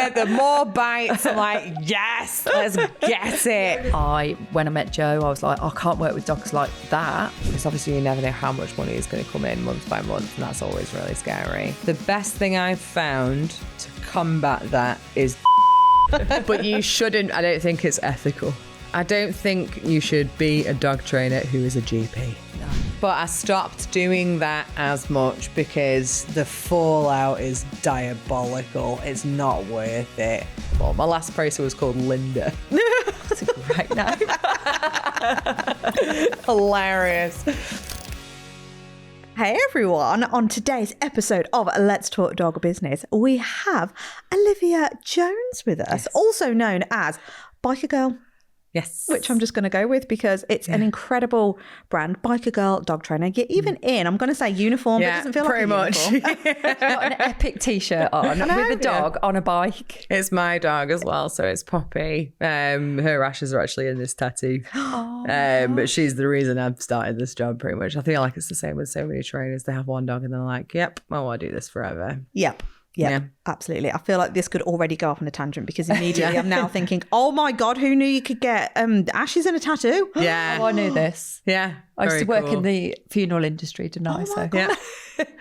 the more bites. I'm like, yes, let's get it. When I met Joe, I was like, I can't work with dogs like that. Because obviously you never know how much money is going to come in month by month, and that's always really scary. The best thing I've found to combat that is but you shouldn't, I don't think it's ethical. I don't think you should be a dog trainer who is a GP. No. But I stopped doing that as much because the fallout is diabolical. It's not worth it. Well, my last person was called Linda. That's a great name. Hilarious. Hey everyone, on today's episode of Let's Talk Dog Business, we have Olivia Jones with us, yes. Also known as Biker Girl. Yes. Which I'm just going to go with because it's an incredible brand. Biker Girl, dog trainer. You're even in, I'm going to say uniform, but it doesn't feel pretty like a much. uniform. She's got an epic t-shirt on with a dog on a bike. It's my dog as well, so it's Poppy. Her ashes are actually in this tattoo. But she's the reason I've started this job pretty much. I feel like it's the same with so many trainers. They have one dog and they're like, yep, I want to do this forever. Yep. Yeah, absolutely. I feel like this could already go off on a tangent because immediately I'm now thinking, oh my God, who knew you could get ashes in a tattoo? Yeah. Oh, I knew this. Yeah. I used to work in the funeral industry, didn't I? So yeah.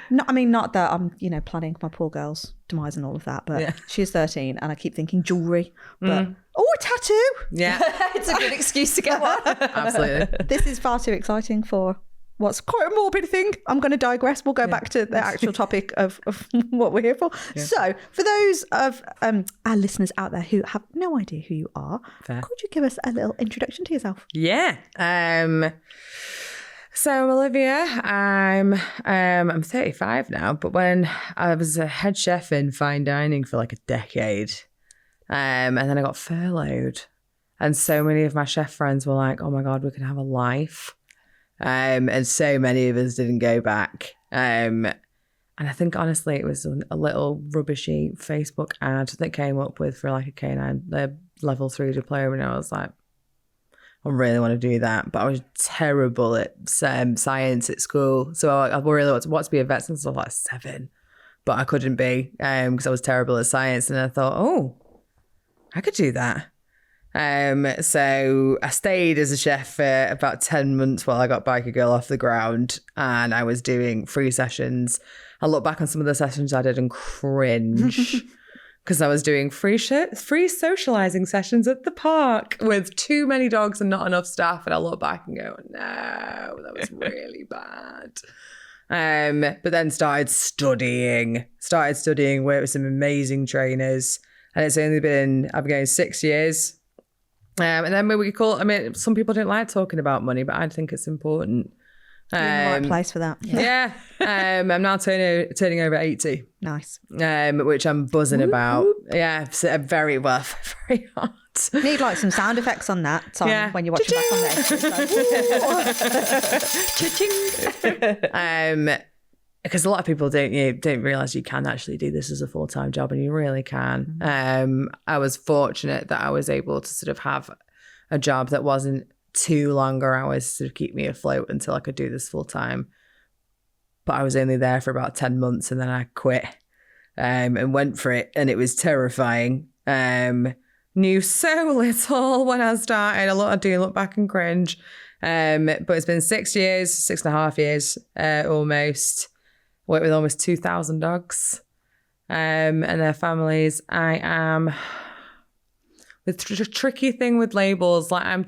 No, I mean, not that I'm, planning my poor girl's demise and all of that, but she's 13 and I keep thinking jewellery, but a tattoo. Yeah. It's a good excuse to get one. Absolutely. This is far too exciting for what's quite a morbid thing. I'm going to digress. We'll go back to the actual topic of what we're here for. Yeah. So for those of our listeners out there who have no idea who you are, could you give us a little introduction to yourself? Yeah. So I'm Olivia. I'm 35 now, but when I was a head chef in fine dining for like a decade, and then I got furloughed, and so many of my chef friends were like, oh my God, we can have a life. And so many of us didn't go back. And I think, honestly, it was a little rubbishy Facebook ad that came up with for like a canine, the level 3 diploma. And I was like, I really want to do that. But I was terrible at science at school. So I really wanted to be a vet since I was like 7. But I couldn't be because I was terrible at science. And I thought, oh, I could do that. So I stayed as a chef for about 10 months while I got Biker Girl off the ground, and I was doing free sessions. I look back on some of the sessions I did and cringe because I was doing free socializing sessions at the park with too many dogs and not enough staff. And I look back and go, no, that was really bad. But then started studying, worked with some amazing trainers, and it's only been, I've been going 6 years. And then some people don't like talking about money, but I think it's important. You're in the right place for that. Yeah. I'm now turning over 80. Nice. Which I'm buzzing about. Yeah, so very well, very hard. Need like some sound effects on that when you watch it back on the episode. Because a lot of people don't realise you can actually do this as a full-time job, and you really can. I was fortunate that I was able to sort of have a job that wasn't too longer hours to sort of keep me afloat until I could do this full-time. But I was only there for about 10 months and then I quit and went for it, and it was terrifying. Knew so little when I started. I do look back and cringe. But it's been 6.5 years almost. Worked with almost 2,000 dogs and their families. I am the tricky thing with labels. Like I'm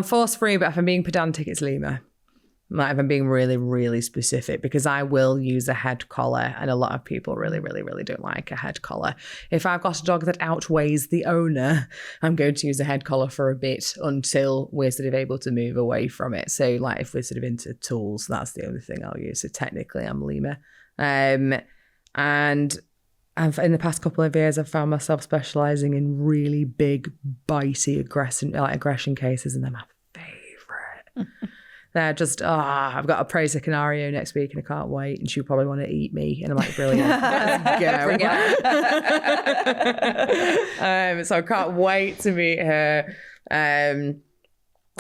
force free, but if I'm being pedantic, it's Lima. Like if I'm being really, really specific, because I will use a head collar, and a lot of people really, really, really don't like a head collar. If I've got a dog that outweighs the owner, I'm going to use a head collar for a bit until we're sort of able to move away from it. So like if we're sort of into tools, that's the only thing I'll use. So technically I'm Lima. And in the past couple of years, I've found myself specialising in really big, bitey aggression cases, and they're my favourite. They're just, I've got a Prozac scenario next week and I can't wait, and she'll probably want to eat me. And I'm like, brilliant, let's go. So I can't wait to meet her. And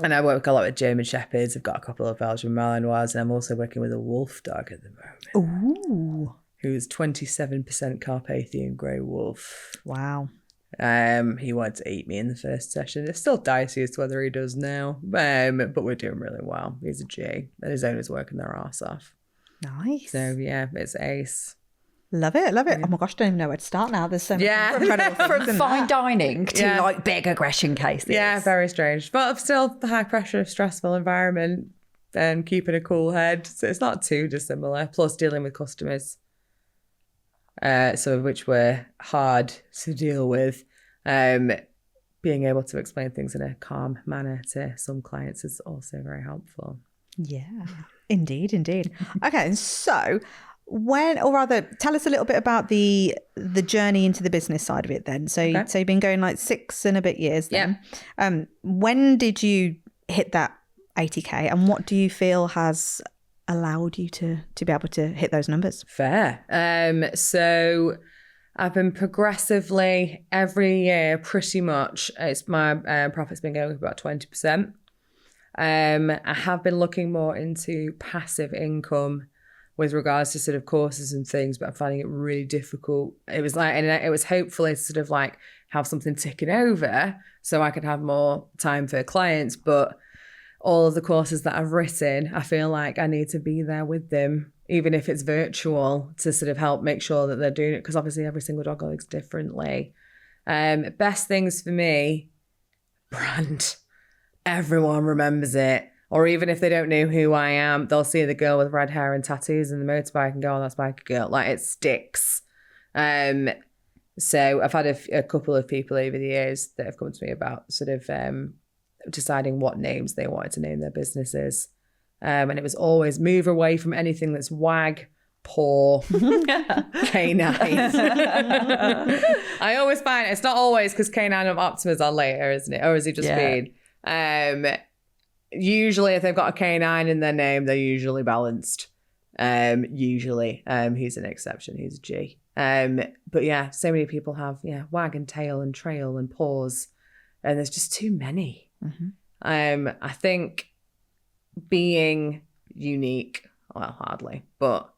I work a lot with German Shepherds. I've got a couple of Belgian Malinois, and I'm also working with a wolf dog at the moment. Ooh. who's 27% Carpathian Grey Wolf. Wow. He wanted to eat me in the first session. It's still dicey as to whether he does now, but we're doing really well. He's a G, and his owner's working their arse off. Nice. So yeah, it's ace. Love it. Oh my gosh, I don't even know where to start now. There's so much incredible things From in fine that. dining to like big aggression cases. Yeah, very strange, but still the high pressure, stressful environment and keeping a cool head. So it's not too dissimilar. Plus dealing with customers, some of which were hard to deal with. Being able to explain things in a calm manner to some clients is also very helpful. Yeah, indeed. Okay, so tell us a little bit about the journey into the business side of it then. So you've been going like 6 and a bit years then. Yeah. When did you hit that 80k, and what do you feel has allowed you to be able to hit those numbers? Fair. So I've been progressively every year, pretty much. It's my profit's been going up about 20%. I have been looking more into passive income with regards to sort of courses and things, but I'm finding it really difficult. It was hopefully sort of like have something ticking over so I could have more time for clients. But all of the courses that I've written, I feel like I need to be there with them, even if it's virtual, to sort of help make sure that they're doing it, because obviously every single dog looks differently. Best things for me, brand. Everyone remembers it. Or even if they don't know who I am, they'll see the girl with red hair and tattoos and the motorbike and go, oh, that's Biker Girl. Like, it sticks. So I've had a couple of people over the years that have come to me about sort of deciding what names they wanted to name their businesses. And it was always move away from anything that's wag, paw, canine. I always find it's not always because canine and Optimus are later, isn't it? Or has he just been? Usually if they've got a canine in their name, they're usually balanced. Usually. He's an exception. He's a G. But yeah, so many people have wag and tail and trail and paws, and there's just too many. Mm-hmm. I think being unique, well, hardly, but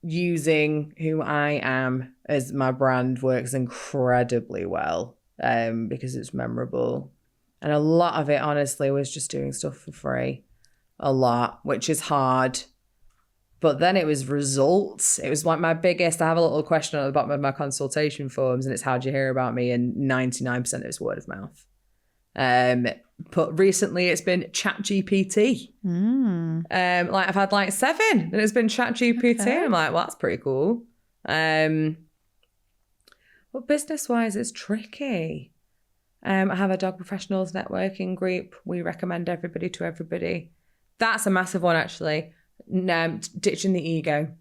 using who I am as my brand works incredibly well, because it's memorable. And a lot of it, honestly, was just doing stuff for free. A lot, which is hard. But then it was results. It was like my biggest, I have a little question at the bottom of my consultation forms, and it's how do you hear about me? And 99% of it's word of mouth. But recently it's been ChatGPT. Like I've had like 7 and it's been ChatGPT. Okay. I'm like, well, that's pretty cool. But business-wise, it's tricky. I have a dog professionals networking group. We recommend everybody to everybody. That's a massive one, actually. Ditching the ego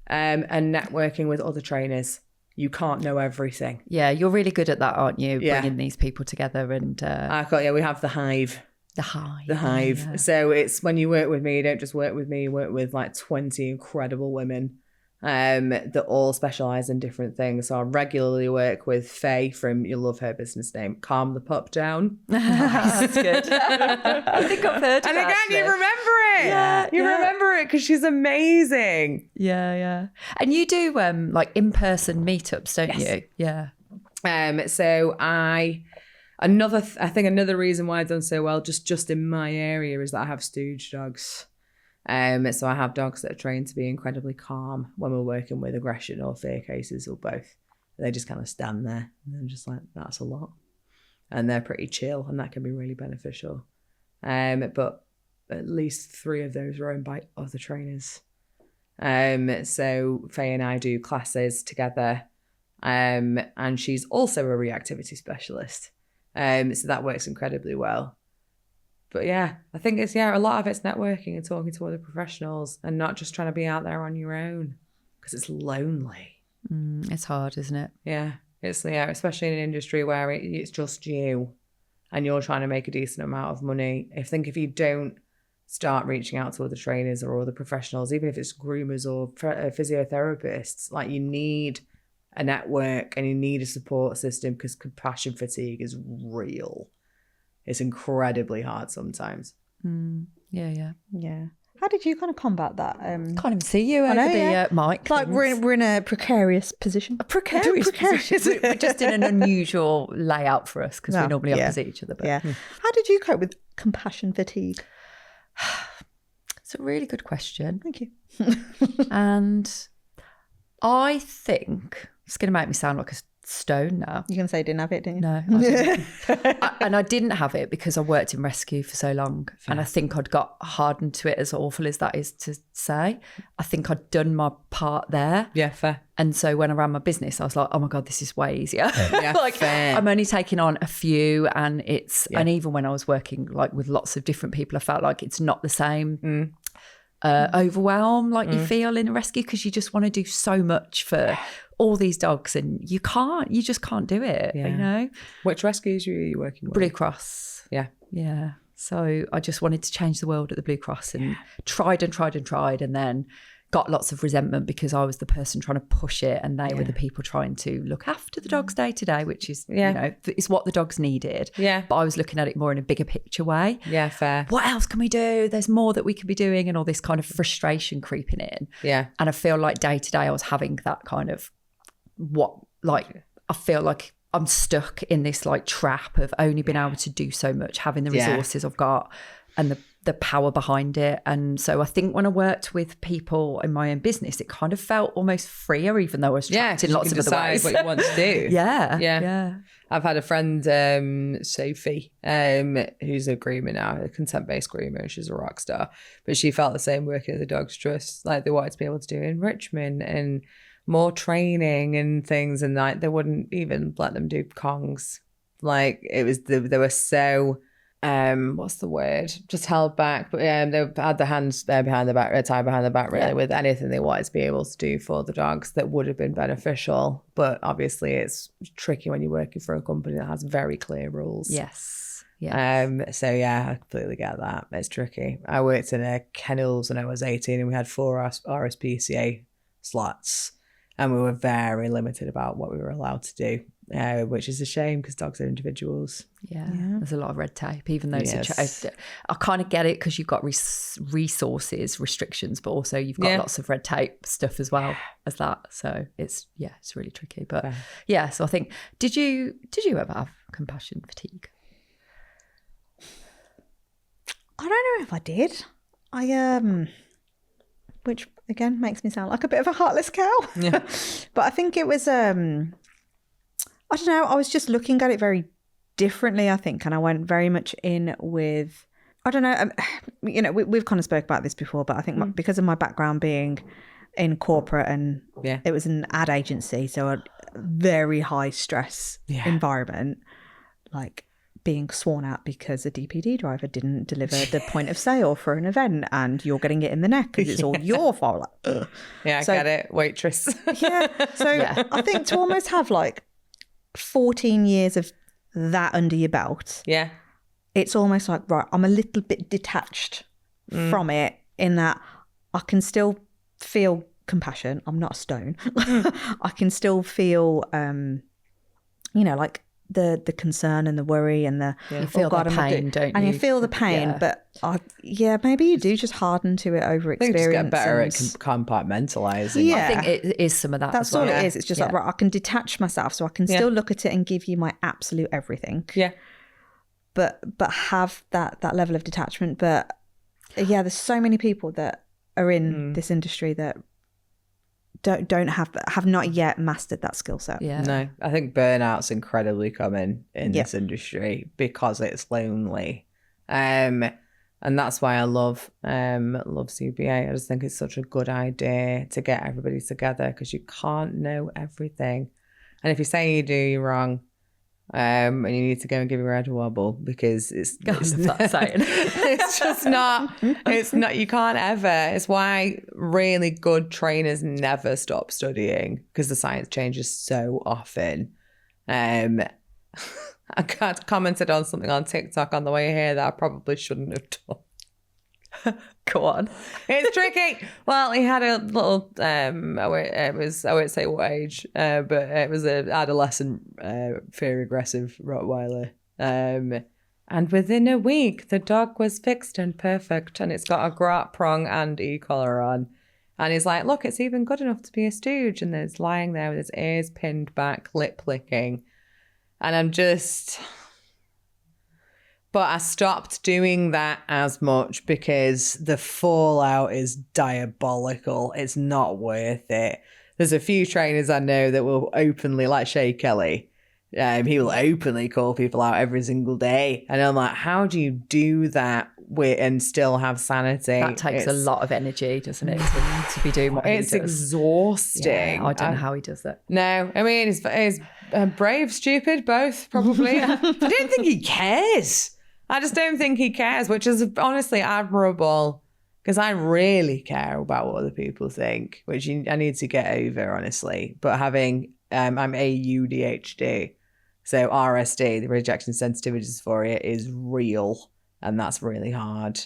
and networking with other trainers. You can't know everything. Yeah, you're really good at that, aren't you? Yeah. Bringing these people together and... we have the hive. The hive. Yeah. So it's when you work with me, you don't just work with me, you work with like 20 incredible women that all specialise in different things. So I regularly work with Faye from, you'll love her business name, Calm the Pup Down. That's good. I think I've heard of And it, again, actually. you remember it. Yeah, you remember it because she's amazing. Yeah. And you do like in-person meetups, don't you? Yeah. So I think another reason why I've done so well just in my area is that I have stooge dogs. So I have dogs that are trained to be incredibly calm when we're working with aggression or fear cases or both. They just kind of stand there and I'm just like, that's a lot. And they're pretty chill and that can be really beneficial. But at least 3 of those are owned by other trainers. So Faye and I do classes together. And she's also a reactivity specialist. So that works incredibly well. But yeah, I think it's, a lot of it's networking and talking to other professionals and not just trying to be out there on your own because it's lonely. It's hard, isn't it? Yeah, it's, especially in an industry where it's just you and you're trying to make a decent amount of money. I think if you don't start reaching out to other trainers or other professionals, even if it's groomers or physiotherapists, like you need a network and you need a support system because compassion fatigue is real. It's incredibly hard sometimes. Yeah. How did you kind of combat that? Can't even see you over know, the yeah. mic. Like we're in a precarious position. Precarious. We're just in an unusual layout for us because we're normally opposite each other. But Yeah. How did you cope with compassion fatigue? it's a really good question. Thank you. And I think it's going to make me sound like a stone now. You're going to say you didn't have it, didn't you? No, I didn't. I didn't have it because I worked in rescue for so long. And I think I'd got hardened to it, as awful as that is to say. I think I'd done my part there. Yeah, fair. And so when I ran my business, I was like, oh my God, this is way easier. Yeah, like fair. I'm only taking on a few, and and even when I was working like with lots of different people, I felt like it's not the same overwhelm like you feel in a rescue, because you just want to do so much for all these dogs, and you just can't do it, you know? Which rescues were you working with? Blue Cross. Yeah. Yeah. So I just wanted to change the world at the Blue Cross, and tried, and then got lots of resentment because I was the person trying to push it, and they were the people trying to look after the dogs day to day, which is, you know, it's what the dogs needed. Yeah. But I was looking at it more in a bigger picture way. Yeah, fair. What else can we do? There's more that we could be doing, and all this kind of frustration creeping in. Yeah. And I feel like day to day I was having that kind of I feel like I'm stuck in this like trap of only being able to do so much, having the resources I've got and the power behind it. And so I think when I worked with people in my own business, it kind of felt almost freer, even though I was trapped in lots of other ways. What you want to do. Yeah. I've had a friend, Sophie, who's a groomer now, a consent-based groomer. She's a rock star, but she felt the same working at the Dogs Trust. Like they wanted to be able to do enrichment and more training and things, and like they wouldn't even let them do Kongs. Like it was, they were so, what's the word? Just held back. But they had their hands there behind the back, tied behind the back, really, with anything they wanted to be able to do for the dogs that would have been beneficial. But obviously, it's tricky when you're working for a company that has very clear rules. Yes. So I completely get that. It's tricky. I worked in a kennels when I was 18, and we had 4 RSPCA slots. And we were very limited about what we were allowed to do, which is a shame because dogs are individuals. Yeah, there's a lot of red tape, even though I kind of get it because you've got resources, restrictions, but also you've got lots of red tape stuff as well as that. So it's really tricky. But so I think, did you ever have compassion fatigue? I don't know if I did. Which again makes me sound like a bit of a heartless cow. Yeah. But I think it was, I don't know, I was just looking at it very differently, I think. And I went very much in with, I don't know, you know, we've kind of spoke about this before, but I think because of my background being in corporate and it was an ad agency, so a very high stress environment, like being sworn at because a DPD driver didn't deliver the point of sale for an event and you're getting it in the neck because it's all your fault. Like, ugh. Yeah, I get it. Waitress. So I think to almost have like 14 years of that under your belt. Yeah. It's almost like, right, I'm a little bit detached from it in that I can still feel compassion. I'm not a stone. I can still feel, you know, like the concern and the worry and the you feel the pain, don't you? And you feel the pain, but maybe you do just harden to it over experience. I think just get better at compartmentalising. Yeah, I think it is some of that. That's all it is. It's just like, right, I can detach myself, so I can still look at it and give you my absolute everything. Yeah, but have that level of detachment. But there's so many people that are in this industry that don't have not yet mastered that skill set. Yeah. No, I think burnout's incredibly common in this industry because it's lonely. And that's why I love CBA. I just think it's such a good idea to get everybody together because you can't know everything. And if you say you do, you're wrong. And you need to go and give your head a wobble because it's just not, you can't ever. It's why really good trainers never stop studying because the science changes so often. I commented on something on TikTok on the way here that I probably shouldn't have done. Go on. It's tricky. Well, he had a little, I won't say what age, but it was an adolescent, very aggressive Rottweiler. And within a week, the dog was fixed and perfect, and it's got a grot prong and e-collar on. And he's like, look, it's even good enough to be a stooge. And then it's lying there with his ears pinned back, lip licking. And I'm just... But I stopped doing that as much because the fallout is diabolical. It's not worth it. There's a few trainers I know that will openly, like Shay Kelly, he will openly call people out every single day. And I'm like, how do you do that and still have sanity? That takes a lot of energy, doesn't it, to be doing what he does. It's exhausting. Yeah, I don't know how he does it. No, I mean, he's brave, stupid, both, probably. I don't think he cares. I just don't think he cares, which is honestly admirable because I really care about what other people think, which I need to get over, honestly. But having, I'm ADHD, so RSD, the rejection sensitivity dysphoria, is real, and that's really hard.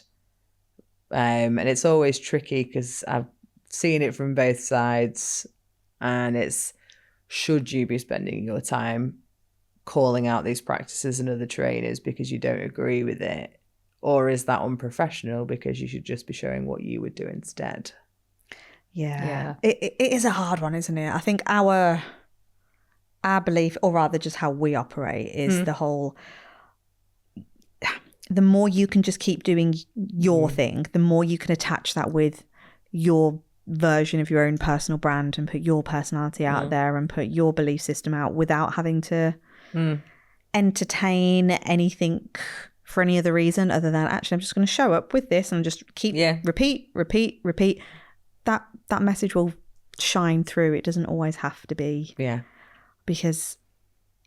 And it's always tricky because I've seen it from both sides, and it's, should you be spending your time calling out these practices and other trainers because you don't agree with it? Or is that unprofessional because you should just be showing what you would do instead? Yeah. It is a hard one, isn't it? I think our belief, or rather just how we operate, is the whole, the more you can just keep doing your thing, the more you can attach that with your version of your own personal brand and put your personality out there and put your belief system out without having to entertain anything for any other reason other than, actually, I'm just going to show up with this and just keep repeat. That message will shine through. It doesn't always have to be. Yeah. Because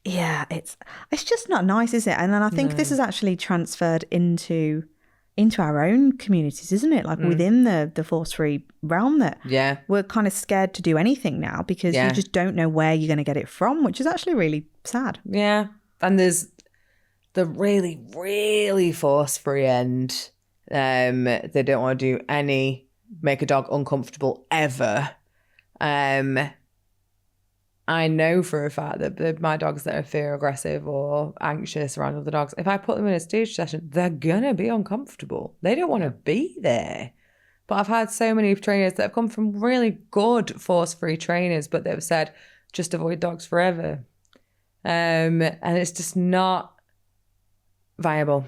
it's just not nice, is it? And then I think this is actually transferred into our own communities, isn't it? Like within the force-free realm, that we're kind of scared to do anything now because you just don't know where you're going to get it from, which is actually really sad. Yeah. And there's the really, really force-free end. They don't want to do make a dog uncomfortable ever. I know for a fact that my dogs that are fear aggressive or anxious around other dogs, if I put them in a stage session, they're gonna be uncomfortable. They don't want to be there. But I've had so many trainers that have come from really good force-free trainers, but they've said, just avoid dogs forever. And it's just not viable.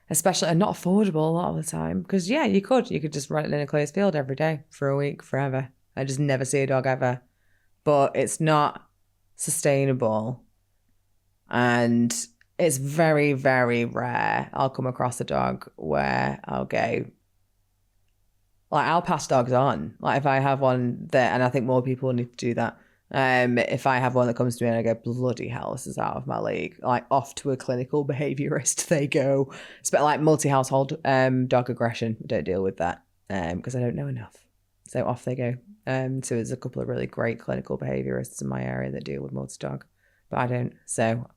Especially, and not affordable a lot of the time. Because, you could just run it in a closed field every day for a week, forever. I just never see a dog ever. But it's not sustainable. And it's very, very rare I'll come across a dog where I'll go, like, I'll pass dogs on. Like, if I have one that, and I think more people need to do that. If I have one that comes to me and I go, bloody hell, this is out of my league, like, off to a clinical behaviourist they go. It's about like multi-household dog aggression. I don't deal with that because I don't know enough. So off they go. So there's a couple of really great clinical behaviourists in my area that deal with multi-dog, but I don't. So,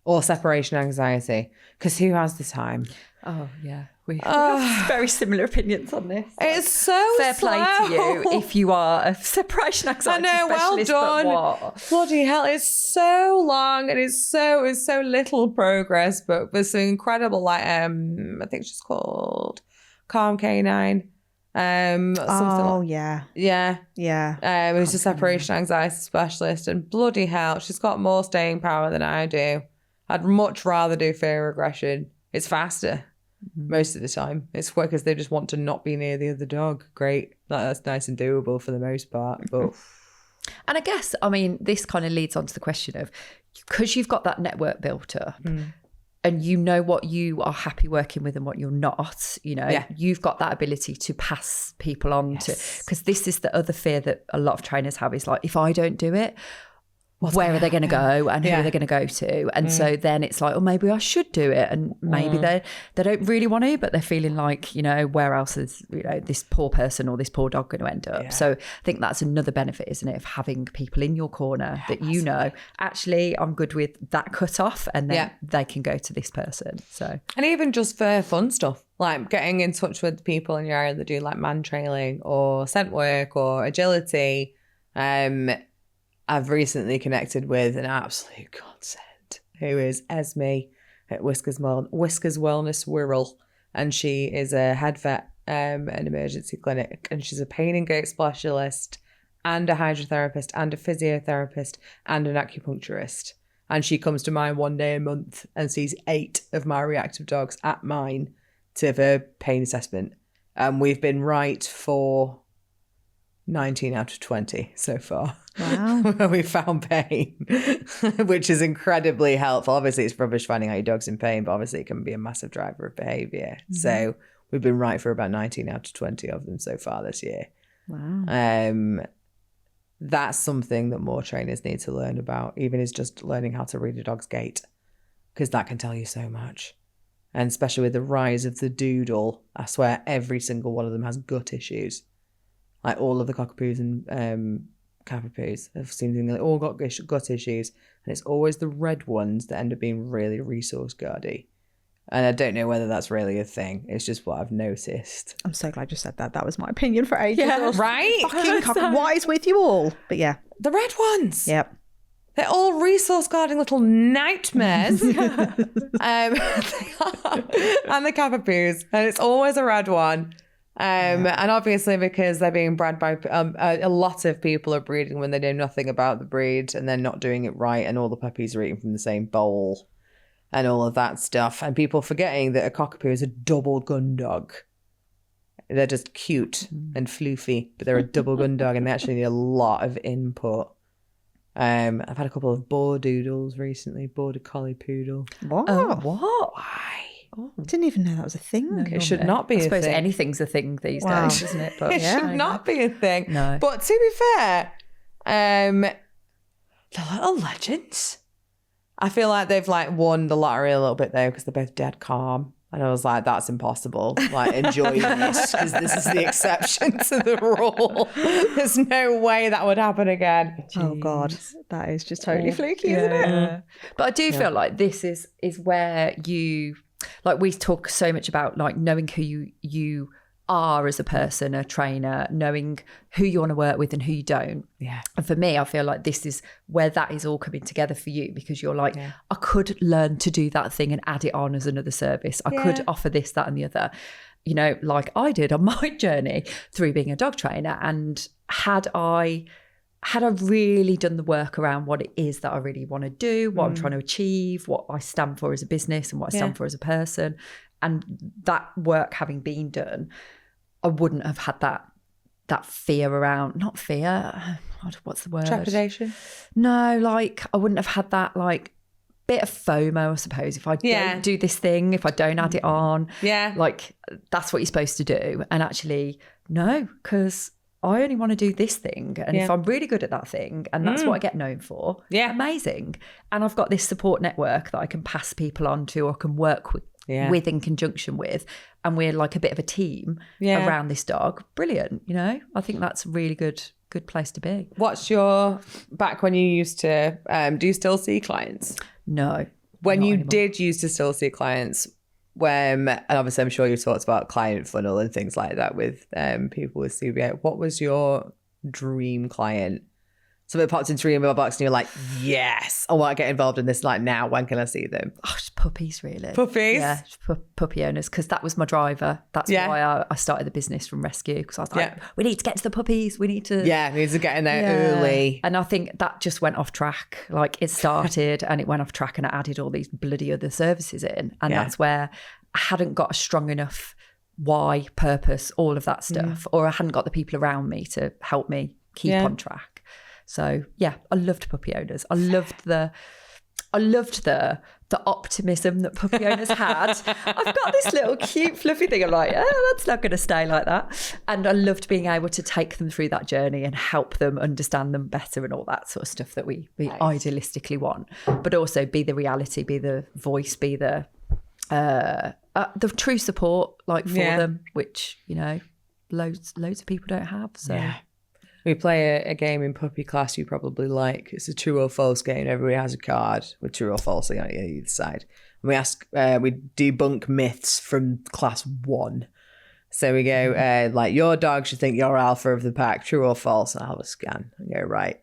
or separation anxiety, because who has the time? Oh, yeah. We have very similar opinions on this. It's so fair play to you if you are a separation anxiety specialist. Well done. Bloody hell, it's so long and it's so little progress, but there's some incredible, like, I think it's just called Calm Canine. Who's a separation anxiety specialist, and bloody hell, she's got more staying power than I do. I'd much rather do fear aggression. It's faster most of the time. It's quick because they just want to not be near the other dog. Great, that's nice and doable for the most part. But and I guess, I mean, this kind of leads on to the question of, because you've got that network built up. And you know what you are happy working with and what you're not, you've got that ability to pass people on to, because this is the other fear that a lot of trainers have, is like, if I don't do it, where are they going to go and who are they going to go to? And so then it's like, oh, maybe I should do it. And maybe they don't really want to, but they're feeling like, where else is, this poor person or this poor dog going to end up? Yeah. So I think that's another benefit, isn't it, of having people in your corner that actually I'm good with that cut off, and then they can go to this person. So, and even just for fun stuff, like getting in touch with people in your area that do like man trailing or scent work or agility. I've recently connected with an absolute godsend who is Esme at Whiskers Wellness Wirral, and she is a head vet an emergency clinic, and she's a pain and gait specialist and a hydrotherapist and a physiotherapist and an acupuncturist. And she comes to mine one day a month and sees 8 of my reactive dogs at mine to have a pain assessment. And we've been right for 19 out of 20 so far. Wow. Where we found pain, which is incredibly helpful. Obviously, it's rubbish finding out your dog's in pain, but obviously it can be a massive driver of behaviour. Mm-hmm. So we've been right for about 19 out of 20 of them so far this year. Wow. That's something that more trainers need to learn about, even is just learning how to read a dog's gait, because that can tell you so much. And especially with the rise of the doodle, I swear every single one of them has gut issues. Like all of the cockapoos and cavapoos have seemingly all got gut issues, and it's always the red ones that end up being really resource guardy. And I don't know whether that's really a thing. It's just what I've noticed. I'm so glad you said that. That was my opinion for ages. Yeah, right? Fucking what is with you all? But yeah. The red ones. Yep. They're all resource guarding little nightmares. They are. And the cavapoos. And it's always a red one. And obviously because they're being bred by a lot of people are breeding when they know nothing about the breed, and they're not doing it right, and all the puppies are eating from the same bowl and all of that stuff, and people forgetting that a cockapoo is a double gun dog. They're just cute and floofy, but they're a double gun dog, and they actually need a lot of input. I've had a couple of bordoodles recently, border collie poodle. What? What? Why? Oh, I didn't even know that was a thing. No, it should not be a thing. I suppose anything's a thing these days, isn't it? But it should not be a thing. No. But to be fair, they're little legends. I feel like they've won the lottery a little bit though, because they're both dead calm. And I was like, that's impossible. Enjoy this, because this is the exception to the rule. There's no way that would happen again. Oh God, that is just totally fluky, isn't it? But I do feel like this is where you, we talk so much about knowing who you are as a person, a trainer, knowing who you want to work with and who you don't. Yeah. And for me, I feel like this is where that is all coming together for you, because you're I could learn to do that thing and add it on as another service. I could offer this, that, and the other, like I did on my journey through being a dog trainer. And had I really done the work around what it is that I really want to do, what I'm trying to achieve, what I stand for as a business and what I stand for as a person, and that work having been done, I wouldn't have had that fear around, not fear, what's the word? Trepidation? No, I wouldn't have had that bit of FOMO, I suppose, if I don't do this thing, if I don't add it on. Yeah. That's what you're supposed to do. And actually, no, because I only want to do this thing. And if I'm really good at that thing and that's what I get known for, amazing. And I've got this support network that I can pass people on to or can work with in conjunction with. And we're like a bit of a team around this dog. Brilliant. I think that's a really good place to be. What's your, back when you used to, do you still see clients? No. When you did used to still see clients, and obviously I'm sure you talked about client funnel and things like that with people with CBA, what was your dream client? Something popped into your email box and you're like, yes, I want to get involved in this now. When can I see them? Oh, just puppies, really. Puppies? Yeah, puppy owners, because that was my driver. That's why I started the business from rescue, because I was like, we need to get to the puppies. We need to... Yeah, we need to get in there early. And I think that just went off track. It started and it went off track, and I added all these bloody other services in. And that's where I hadn't got a strong enough why, purpose, all of that stuff, or I hadn't got the people around me to help me keep on track. So I loved puppy owners. I loved the optimism that puppy owners had. I've got this little cute fluffy thing. I'm like, that's not going to stay like that. And I loved being able to take them through that journey and help them understand them better and all that sort of stuff that we idealistically want. But also be the reality, be the voice, be the true support for them, which loads of people don't have. So. Yeah. We play a game in puppy class you probably like. It's a true or false game. Everybody has a card with true or false on either side. And we debunk myths from class 1. So we go, like, your dog should think you're alpha of the pack, true or false? And I'll have a scan and go, right.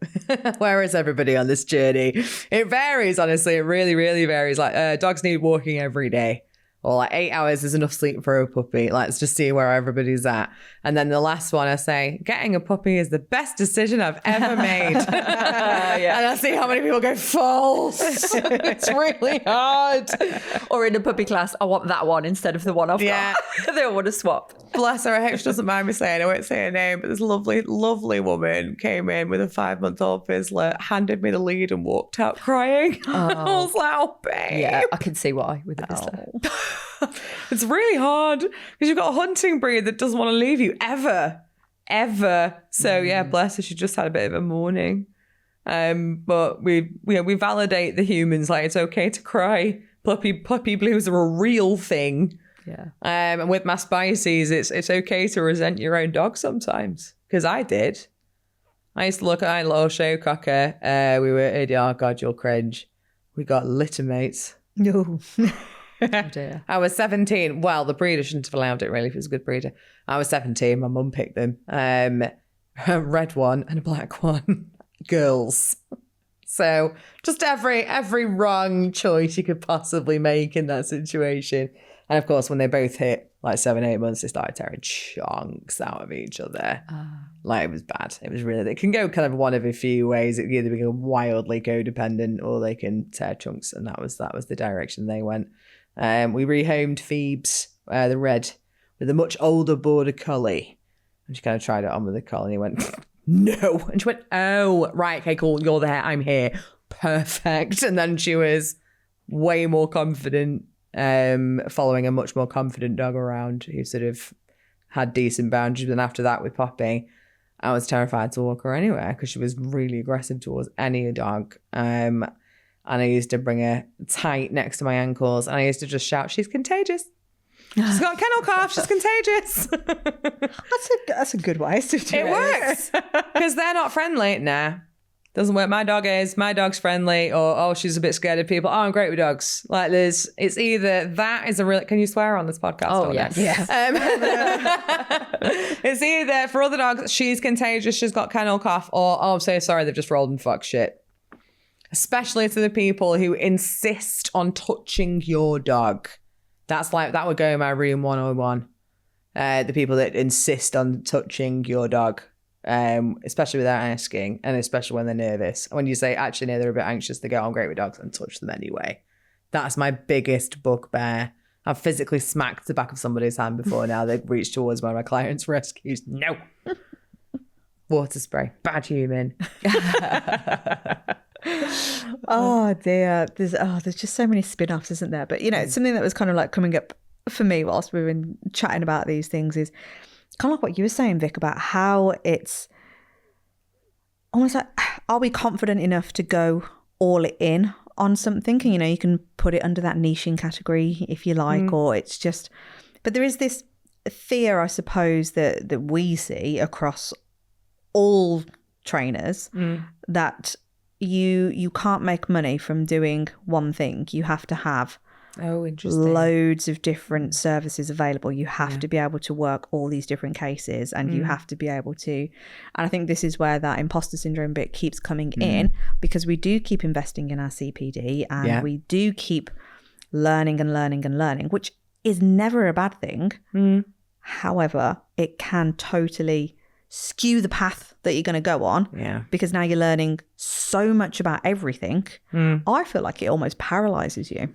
Where is everybody on this journey? It varies, honestly. It really, really varies. Like, dogs need walking every day. Or like 8 hours is enough sleep for a puppy. Let's just see where everybody's at. And then the last one, I say, getting a puppy is the best decision I've ever made. Yeah. And I see how many people go, false. It's really hard. Or in a puppy class, I want that one instead of the one I've got. They all want to swap. Bless her. I hope she doesn't mind me saying, I won't say her name, but this lovely, lovely woman came in with a 5-month-old Vizsla, handed me the lead and walked out crying. I was like, oh, babe. Yeah, I can see why with the Vizsla. It's really hard because you've got a hunting breed that doesn't want to leave you ever. So yeah, bless her. She just had a bit of a morning. But we validate the humans. Like, it's okay to cry. Puppy blues are a real thing. Yeah. And with my Spices, it's okay to resent your own dog sometimes, because I did. I used to look at my little show cocker. We were, oh God, you'll cringe. We got litter mates. No. Oh dear. I was 17. Well, the breeder shouldn't have allowed it, really, if it was a good breeder. I was 17. My mum picked them. A red one and a black one. Girls. So just every wrong choice you could possibly make in that situation. And of course, when they both hit like 7-8 months, they started tearing chunks out of each other. Like, it was bad. It was really, it can go kind of one of a few ways. It can either become wildly codependent or they can tear chunks. And that was the direction they went. We rehomed Phoebes, the red, with a much older border collie. And she kind of tried it on with the collie and he went, no. And she went, oh, right, okay, cool, you're there, I'm here. Perfect. And then she was way more confident, following a much more confident dog around who sort of had decent boundaries. And after that with Poppy, I was terrified to walk her anywhere because she was really aggressive towards any dog. And I used to bring her tight next to my ankles and I used to just shout, she's contagious. She's got a kennel cough, she's contagious. That's a good way to do it. It works because they're not friendly. Nah, doesn't work. My dog is. My dog's friendly, or oh, she's a bit scared of people. Oh, I'm great with dogs. Like, it's either that is a real. Can you swear on this podcast? Oh yeah. It's either for other dogs, she's contagious, she's got kennel cough, or oh, I'm so sorry, they've just rolled and fucked shit. Especially to the people who insist on touching your dog. That's like, that would go in my room 101. The people that insist on touching your dog, especially without asking, and especially when they're nervous. When you say, actually, no, they're a bit anxious, they go, I'm great with dogs, and touch them anyway. That's my biggest bugbear. I've physically smacked the back of somebody's hand before now. They've reached towards one of my clients' rescues. No. Water spray. Bad human. Oh dear, there's just so many spin-offs, isn't there? But it's something that was kind of like coming up for me whilst we were chatting about these things is kind of like what you were saying, Vic, about how it's almost like, are we confident enough to go all in on something? And you can put it under that niching category if you like, or it's just, but there is this fear, I suppose, that we see across all trainers that you can't make money from doing one thing. You have to have loads of different services available. You have to be able to work all these different cases, and you have to be able to, and I think this is where that imposter syndrome bit keeps coming in, because we do keep investing in our CPD and we do keep learning and learning and learning, which is never a bad thing. However, it can totally skew the path that you're going to go on, because now you're learning so much about everything. I feel like it almost paralyzes you.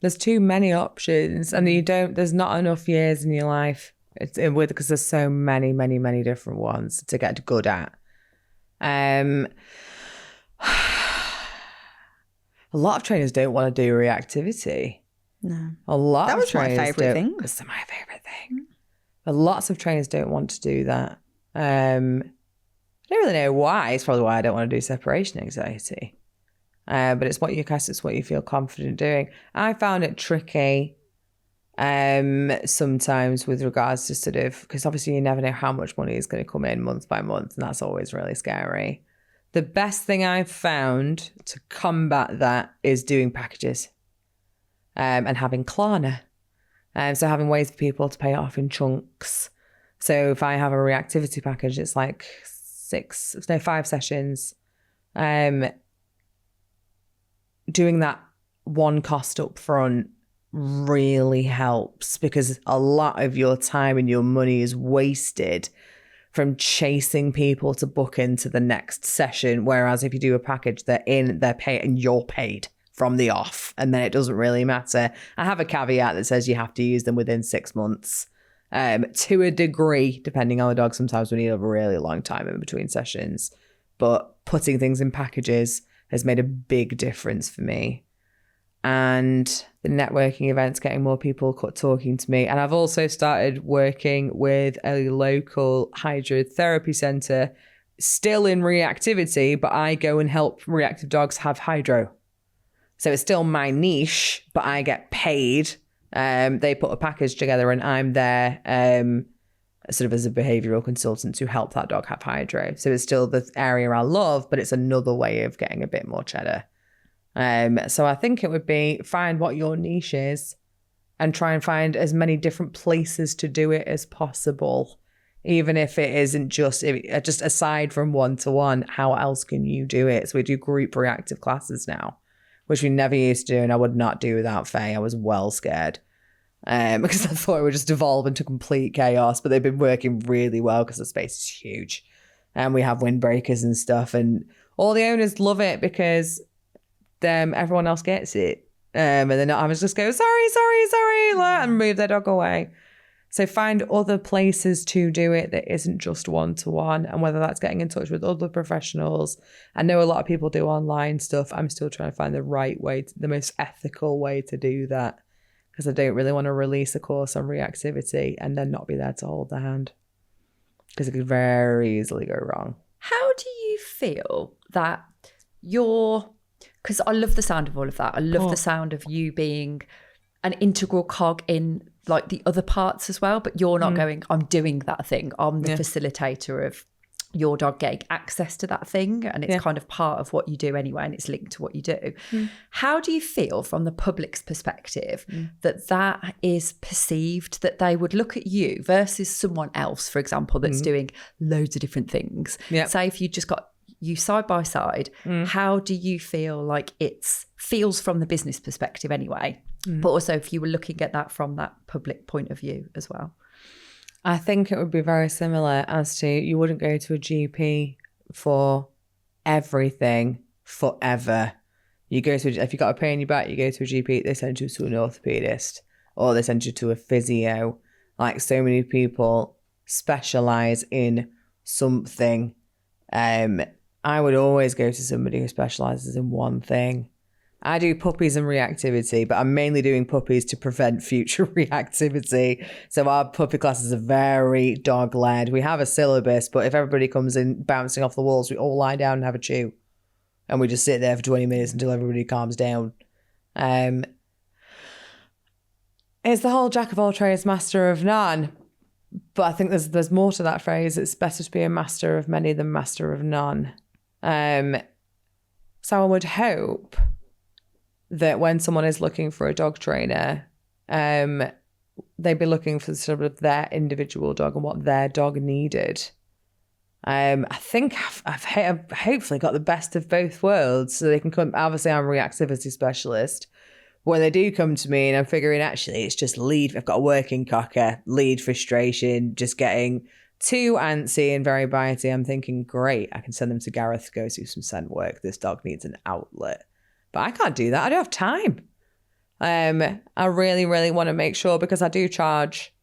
There's too many options, and there's not enough years in your life. It's weird because there's so many different ones to get good at. A lot of trainers don't want to do reactivity. No. That was my favourite thing. That's my favourite thing. But lots of trainers don't want to do that. I don't really know why. It's probably why I don't want to do separation anxiety. But it's what you feel confident doing. I found it tricky sometimes with regards to sort of, because obviously you never know how much money is going to come in month by month, and that's always really scary. The best thing I've found to combat that is doing packages and having Klarna. So having ways for people to pay it off in chunks. So if I have a reactivity package, it's like 5 sessions. Doing that one cost up front really helps, because a lot of your time and your money is wasted from chasing people to book into the next session. Whereas if you do a package, they're paid, and you're paid from the off, and then it doesn't really matter. I have a caveat that says you have to use them within 6 months. To a degree, depending on the dog. Sometimes we need a really long time in between sessions, but putting things in packages has made a big difference for me. And the networking events, getting more people talking to me. And I've also started working with a local hydrotherapy centre, still in reactivity, but I go and help reactive dogs have hydro. So it's still my niche, but I get paid. They put a package together and I'm there sort of as a behavioural consultant to help that dog have hydro. So it's still the area I love, but it's another way of getting a bit more cheddar. So I think it would be find what your niche is and try and find as many different places to do it as possible. Even if it isn't just aside from one-to-one, how else can you do it? So we do group reactive classes now, which we never used to do, and I would not do without Faye. I was well scared because I thought it would just devolve into complete chaos, but they've been working really well because the space is huge. And we have windbreakers and stuff, and all the owners love it because everyone else gets it. And they're not having to just go, sorry, and move their dog away. So find other places to do it that isn't just one-to-one, and whether that's getting in touch with other professionals. I know a lot of people do online stuff. I'm still trying to find the right way, the most ethical way to do that, because I don't really want to release a course on reactivity and then not be there to hold the hand, because it could very easily go wrong. How do you feel that because I love the sound of all of that. I love the sound of you being an integral cog in like the other parts as well, but you're not going, I'm doing that thing. I'm the facilitator of your dog getting access to that thing, and it's kind of part of what you do anyway, and it's linked to what you do. How do you feel from the public's perspective that is perceived, that they would look at you versus someone else, for example, that's doing loads of different things? Say if you just got you side by side, how do you feel like it feels from the business perspective anyway? But also if you were looking at that from that public point of view as well. I think it would be very similar as to you wouldn't go to a GP for everything forever. You go to, if you've got a pain in your back, you go to a GP, they send you to an orthopedist or they send you to a physio. Like so many people specialise in something. I would always go to somebody who specialises in one thing. I do puppies and reactivity, but I'm mainly doing puppies to prevent future reactivity. So our puppy classes are very dog-led. We have a syllabus, but if everybody comes in bouncing off the walls, we all lie down and have a chew. And we just sit there for 20 minutes until everybody calms down. It's the whole jack of all trades, master of none. But I think there's more to that phrase. It's better to be a master of many than master of none. So I would hope that when someone is looking for a dog trainer, they'd be looking for sort of their individual dog and what their dog needed. I think I've hopefully got the best of both worlds, so they can come. Obviously, I'm a reactivity specialist. When they do come to me and I'm figuring actually it's just I've got a working cocker, lead frustration, just getting too antsy and very bitey, I'm thinking, great, I can send them to Gareth to go do some scent work. This dog needs an outlet. But I can't do that. I don't have time. I really, really want to make sure, because I do charge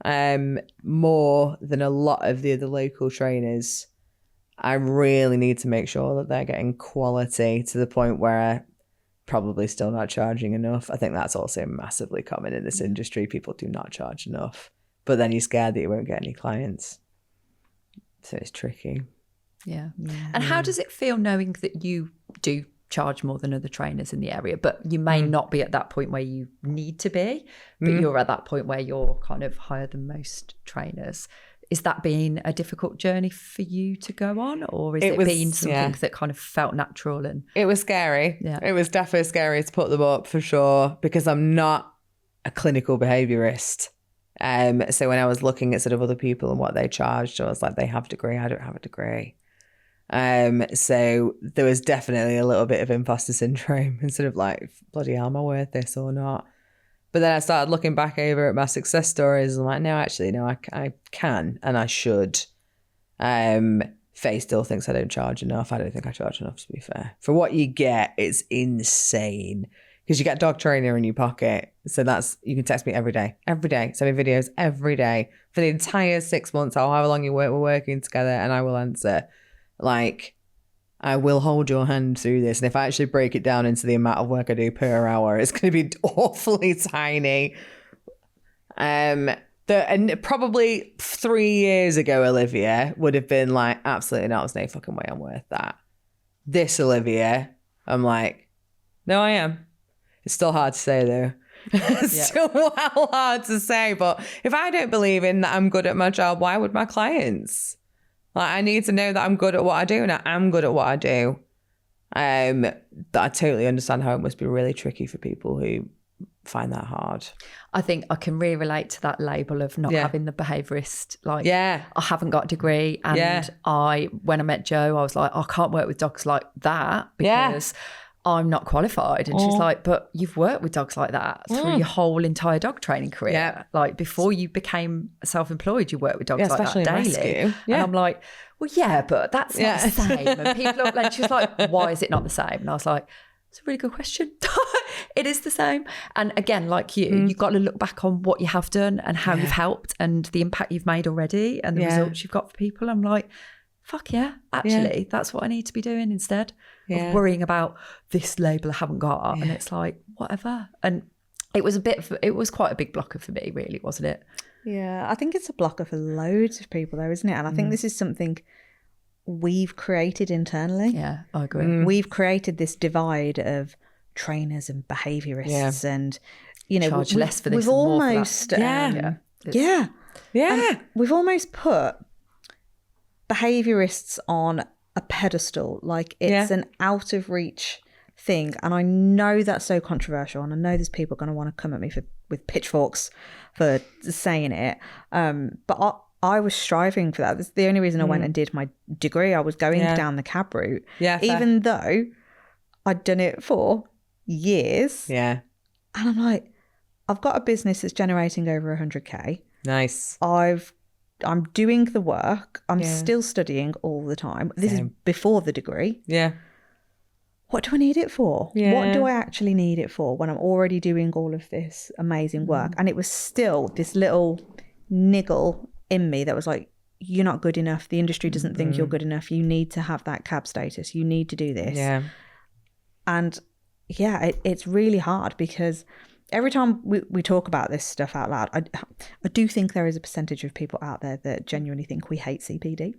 more than a lot of the other local trainers. I really need to make sure that they're getting quality to the point where probably still not charging enough. I think that's also massively common in this industry. People do not charge enough, but then you're scared that you won't get any clients. So it's tricky. Yeah. And how does it feel knowing that you do charge more than other trainers in the area, but you may not be at that point where you need to be, but you're at that point where you're kind of higher than most trainers? Is that been a difficult journey for you to go on, or is it been something that kind of felt natural? And it was scary. Yeah. It was definitely scary to put them up for sure, because I'm not a clinical behaviourist. So when I was looking at sort of other people and what they charged, I was like, they have a degree, I don't have a degree. So there was definitely a little bit of imposter syndrome and sort of like, bloody hell, am I worth this or not? But then I started looking back over at my success stories and I'm like, no, actually, no, I can and I should. Faye still thinks I don't charge enough. I don't think I charge enough, to be fair. For what you get, it's insane. Because you get dog trainer in your pocket. So you can text me every day, send me videos every day for the entire 6 months or however long we're working together, and I will answer. Like, I will hold your hand through this. And if I actually break it down into the amount of work I do per hour, it's going to be awfully tiny. And probably 3 years ago, Olivia would have been like, absolutely not, there's no fucking way I'm worth that. This Olivia, I'm like, no, I am. It's still hard to say though. It's still well hard to say. But if I don't believe in that I'm good at my job, why would my clients? Like, I need to know that I'm good at what I do, and I am good at what I do. That I totally understand how it must be really tricky for people who find that hard. I think I can really relate to that label of not having the behaviourist. Like, I haven't got a degree, and when I met Jo, I was like, I can't work with dogs like that because I'm not qualified. And she's like, but you've worked with dogs like that through your whole entire dog training career. Yeah. Like, before you became self-employed, you worked with dogs like that daily. Rescue. Yeah. And I'm like, well, yeah, but that's not the same. And people are like, she's like, why is it not the same? And I was like, it's a really good question. It is the same. And again, like you've got to look back on what you have done and how you've helped and the impact you've made already and the results you've got for people. I'm like, fuck yeah, actually, that's what I need to be doing instead of worrying about this label I haven't got. And it's like, whatever. And it was quite a big blocker for me, really, wasn't it? Yeah, I think it's a blocker for loads of people though, isn't it? And I think this is something we've created internally. Yeah, I agree. We've created this divide of trainers and behaviourists and, charge less for this. We've almost, we've almost put behaviourists on a pedestal, like it's an out of reach thing. And I know that's so controversial, and I know there's people going to want to come at me with pitchforks for saying it. But I was striving for that. That's the only reason I went and did my degree. I was going down the cab route, even though I'd done it for years. Yeah. And I'm like, I've got a business that's generating over 100K. Nice. I'm doing the work. I'm still studying all the time. This is before the degree. Yeah. What do I need it for? Yeah. What do I actually need it for when I'm already doing all of this amazing work? And it was still this little niggle in me that was like, you're not good enough. The industry doesn't think you're good enough. You need to have that cab status. You need to do this. Yeah. And it's really hard because every time we talk about this stuff out loud, I do think there is a percentage of people out there that genuinely think we hate CPD.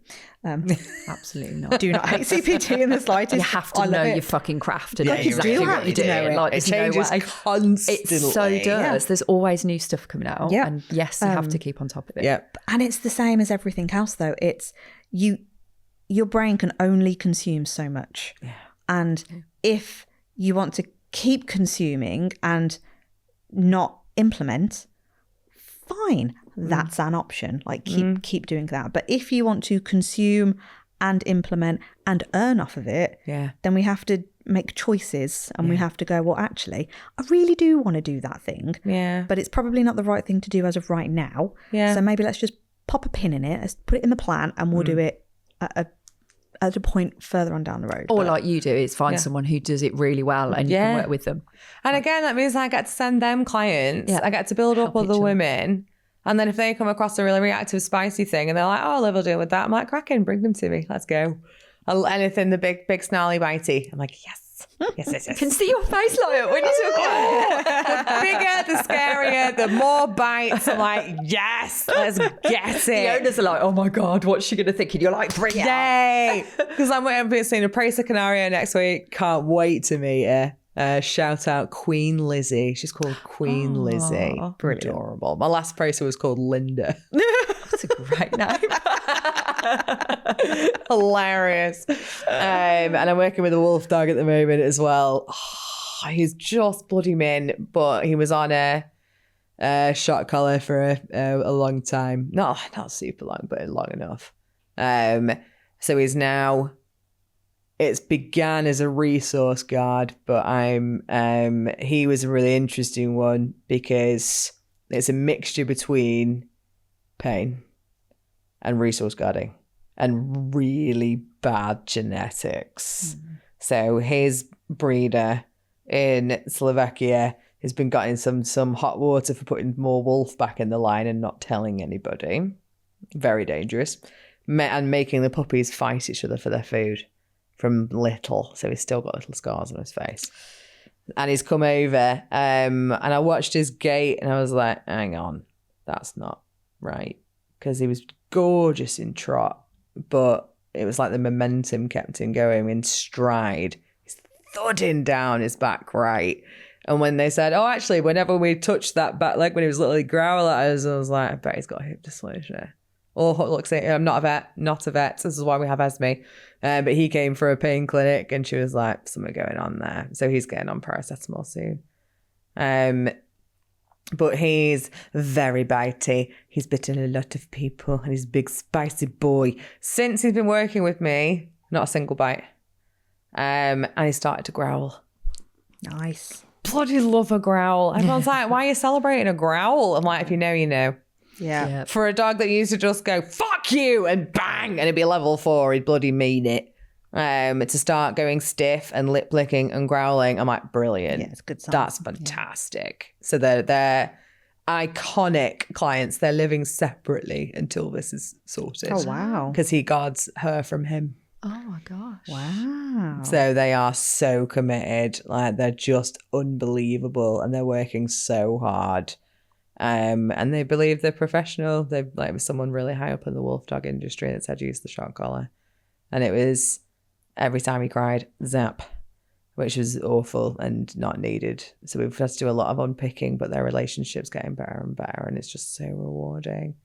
Absolutely not. Do not hate CPD in the slightest. You have to know your fucking craft and know exactly what you're doing. Like, it changes constantly. It so does. Yeah. There's always new stuff coming out. Yeah. And yes, you have to keep on top of it. Yeah. And it's the same as everything else though. It's your brain can only consume so much. Yeah. And if you want to keep consuming and not implement, fine, that's an option. Like keep doing that. But if you want to consume and implement and earn off of it, then we have to make choices and we have to go, well, actually, I really do want to do that thing. Yeah. But it's probably not the right thing to do as of right now. Yeah. So maybe let's just pop a pin in it, let's put it in the plan, and we'll do it at a point further on down the road. Or like you do, is find someone who does it really well and you can work with them. And again, that means I get to send them clients. I get to build up other women. And then if they come across a really reactive, spicy thing and they're like, oh, Liv will deal with that. I'm like, cracking, bring them to me. Let's go. Anything, the big snarly bitey. I'm like, yes. Yes. I can see your face light up when you talk about it. The bigger, the scarier, the more bites. I'm like, yes, let's get it. The owners are like, oh my God, what's she going to think? And you're like, bring it Yay. Because I'm waiting for seeing a Pracer Canario next week. Can't wait to meet her. Shout out Queen Lizzie. She's called Queen Lizzie. Brilliant. Adorable. My last Pracer was called Linda. That's a great name. Hilarious. And I'm working with a wolf dog at the moment as well. Oh, he's just bloody min, but he was on a shot collar for a long time. Not super long, but long enough. So he's now, it's began as a resource guard, but he was a really interesting one because it's a mixture between pain and resource guarding and really bad genetics. So his breeder in Slovakia has been getting some hot water for putting more wolf back in the line and not telling anybody. Very dangerous. And making the puppies fight each other for their food from little. So he's still got little scars on his face. And he's come over and I watched his gait and I was like, hang on, that's not right. Because he was gorgeous in trot, but it was like the momentum kept him going in stride. He's thudding down his back right. And when they said, oh, actually, whenever we touched that back leg when he was literally growl at us, I was like, I bet he's got hip dysplasia. Or looks like, I'm not a vet. This is why we have Esme. But he came for a pain clinic and she was like, something going on there. So he's getting on paracetamol soon. But he's very bitey. He's bitten a lot of people and he's a big spicy boy. Since he's been working with me, not a single bite. And he started to growl. Nice. Bloody love a growl. Everyone's like, why are you celebrating a growl? I'm like, if you know, you know. Yeah. For a dog that used to just go, fuck you, and bang, and it'd be level 4, he'd bloody mean it. To start going stiff and lip licking and growling, I'm like, brilliant. Yeah, it's a good sign. That's fantastic. Yeah. So they're iconic clients. They're living separately until this is sorted. Oh, wow. Because he guards her from him. Oh my gosh. Wow. So they are so committed. Like, they're just unbelievable and they're working so hard. And they believe they're professional. They like someone really high up in the wolf dog industry that said use the shock collar. And it was every time he cried, zap, which was awful and not needed. So we've had to do a lot of unpicking, but their relationship's getting better and better and it's just so rewarding.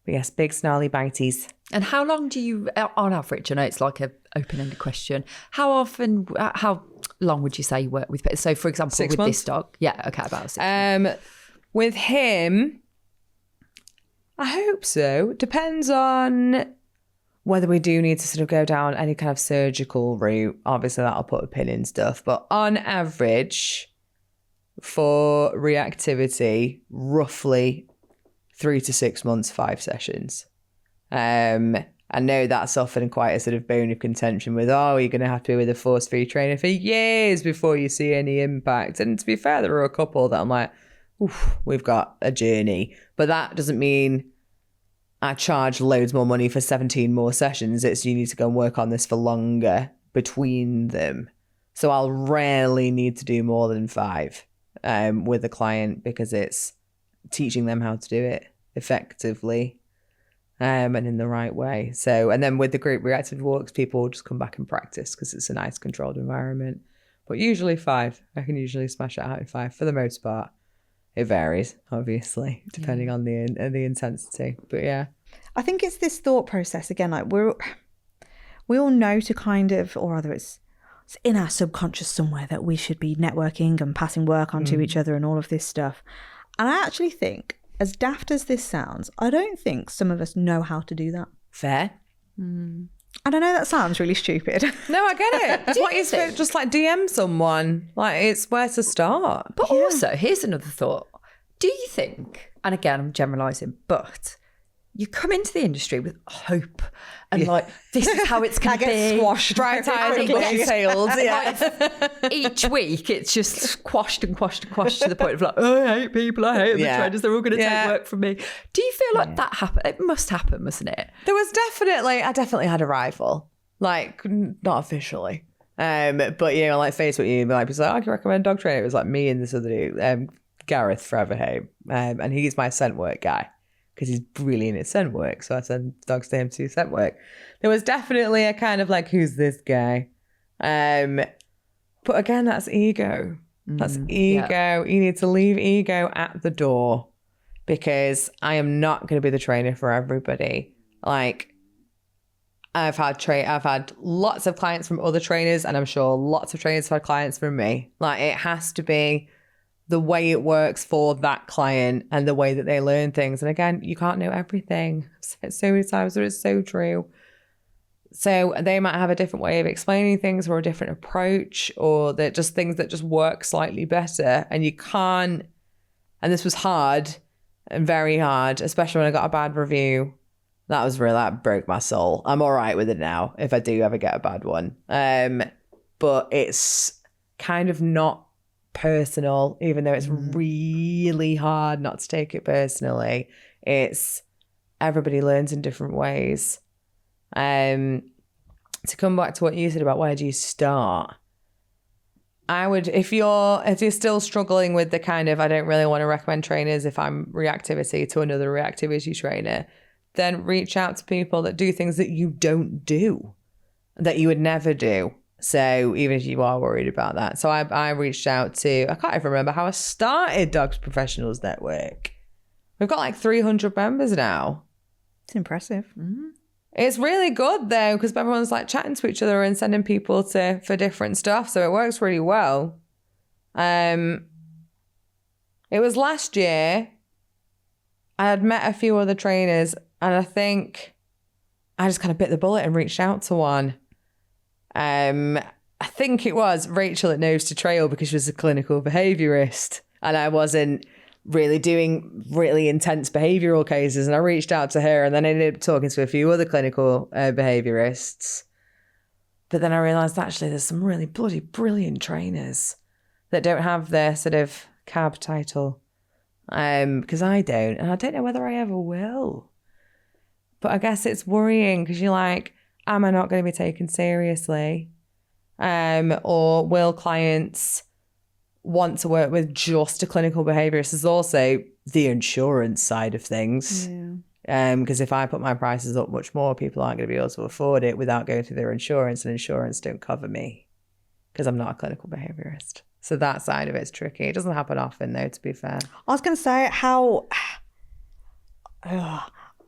But yes, big snarly bites. And how long do you, on average, I know it's like a open-ended question, how long would you say you work with? So for example, 6 with months. this dog, yeah, okay, about 6 months. With him, I hope so. Depends on whether we do need to sort of go down any kind of surgical route. Obviously, that'll put a pin in stuff. But on average, for reactivity, roughly 3 to 6 months, 5 sessions. I know that's often quite a sort of bone of contention with, you're going to have to be with a force-free trainer for years before you see any impact. And to be fair, there are a couple that I'm like, oof, we've got a journey. But that doesn't mean I charge loads more money for 17 more sessions. It's you need to go and work on this for longer between them. So I'll rarely need to do more than 5 with a client because it's teaching them how to do it effectively and in the right way. So, and then with the group reactive walks, people will just come back and practice because it's a nice controlled environment. But usually 5. I can usually smash it out in 5 for the most part. It varies, obviously, depending on the intensity. But yeah. I think it's this thought process again, like we all know to kind of, or rather it's in our subconscious somewhere that we should be networking and passing work onto each other and all of this stuff. And I actually think, as daft as this sounds, I don't think some of us know how to do that. Fair. And I know that sounds really stupid. No, I get it. It's what you think? Just like DM someone. Like, it's where to start. But also, here's another thought. Do you think, and again, I'm generalising, but you come into the industry with hope and like, this is how it's going to be. Squashed. Bright eyes and bushy tails. Yeah. Each week, it's just quashed and quashed and quashed to the point of like, I hate people, I hate the trainers, they're all going to take work from me. Do you feel like that happened? It must happen, mustn't it? There was I definitely had a rival. Like, not officially. But, you know, like Facebook, you'd be like, I can recommend dog training. It was like me and this other dude, Gareth Foreverhame. And he's my scent work guy because he's brilliant at scent work. So I send dogs to him to do scent work. There was definitely a kind of like, who's this guy? But again, that's ego. That's ego. Yeah. You need to leave ego at the door because I am not going to be the trainer for everybody. Like, I've had lots of clients from other trainers, and I'm sure lots of trainers have had clients from me. Like, it has to be the way it works for that client and the way that they learn things. And again, you can't know everything. I've said it so many times, but it's so true. So they might have a different way of explaining things or a different approach, or that just things that just work slightly better. And you can't, and this was hard and very hard, especially when I got a bad review. That broke my soul. I'm all right with it now if I do ever get a bad one. But it's kind of not personal, even though it's really hard not to take it personally. It's everybody learns in different ways. To come back to what you said about where do you start, I would, if you're still struggling with the kind of, I don't really want to recommend trainers if I'm reactivity to another reactivity trainer, then reach out to people that do things that you don't do, that you would never do. So even if you are worried about that. So I reached out to, I can't even remember how I started Dogs Professionals Network. We've got like 300 members now. It's impressive. Mm-hmm. It's really good though, because everyone's like chatting to each other and sending people for different stuff. So it works really well. It was last year. I had met a few other trainers and I think I just kind of bit the bullet and reached out to one. I think it was Rachel at Nose to Trail, because she was a clinical behaviourist and I wasn't really doing really intense behavioural cases, and I reached out to her and then I ended up talking to a few other clinical behaviourists. But then I realised actually there's some really bloody brilliant trainers that don't have their sort of CAB title, because I don't, and I don't know whether I ever will. But I guess it's worrying because you're like, am I not going to be taken seriously? Or will clients want to work with just a clinical behaviourist? There's also the insurance side of things. Because if I put my prices up much more, people aren't going to be able to afford it without going through their insurance, and insurance don't cover me because I'm not a clinical behaviourist. So that side of it's tricky. It doesn't happen often though, to be fair. I was going to say how...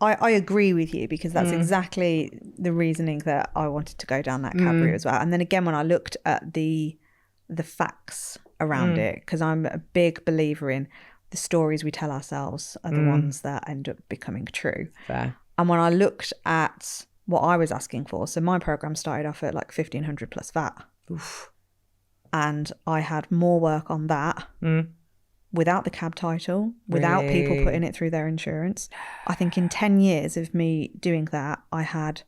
I agree with you, because that's exactly the reasoning that I wanted to go down that cab route as well. And then again, when I looked at the facts around it, because I'm a big believer in the stories we tell ourselves are the ones that end up becoming true. Fair. And when I looked at what I was asking for, so my program started off at like 1,500 plus VAT. Oof. And I had more work on that without the cab title, without people putting it through their insurance. I think in 10 years of me doing that, I had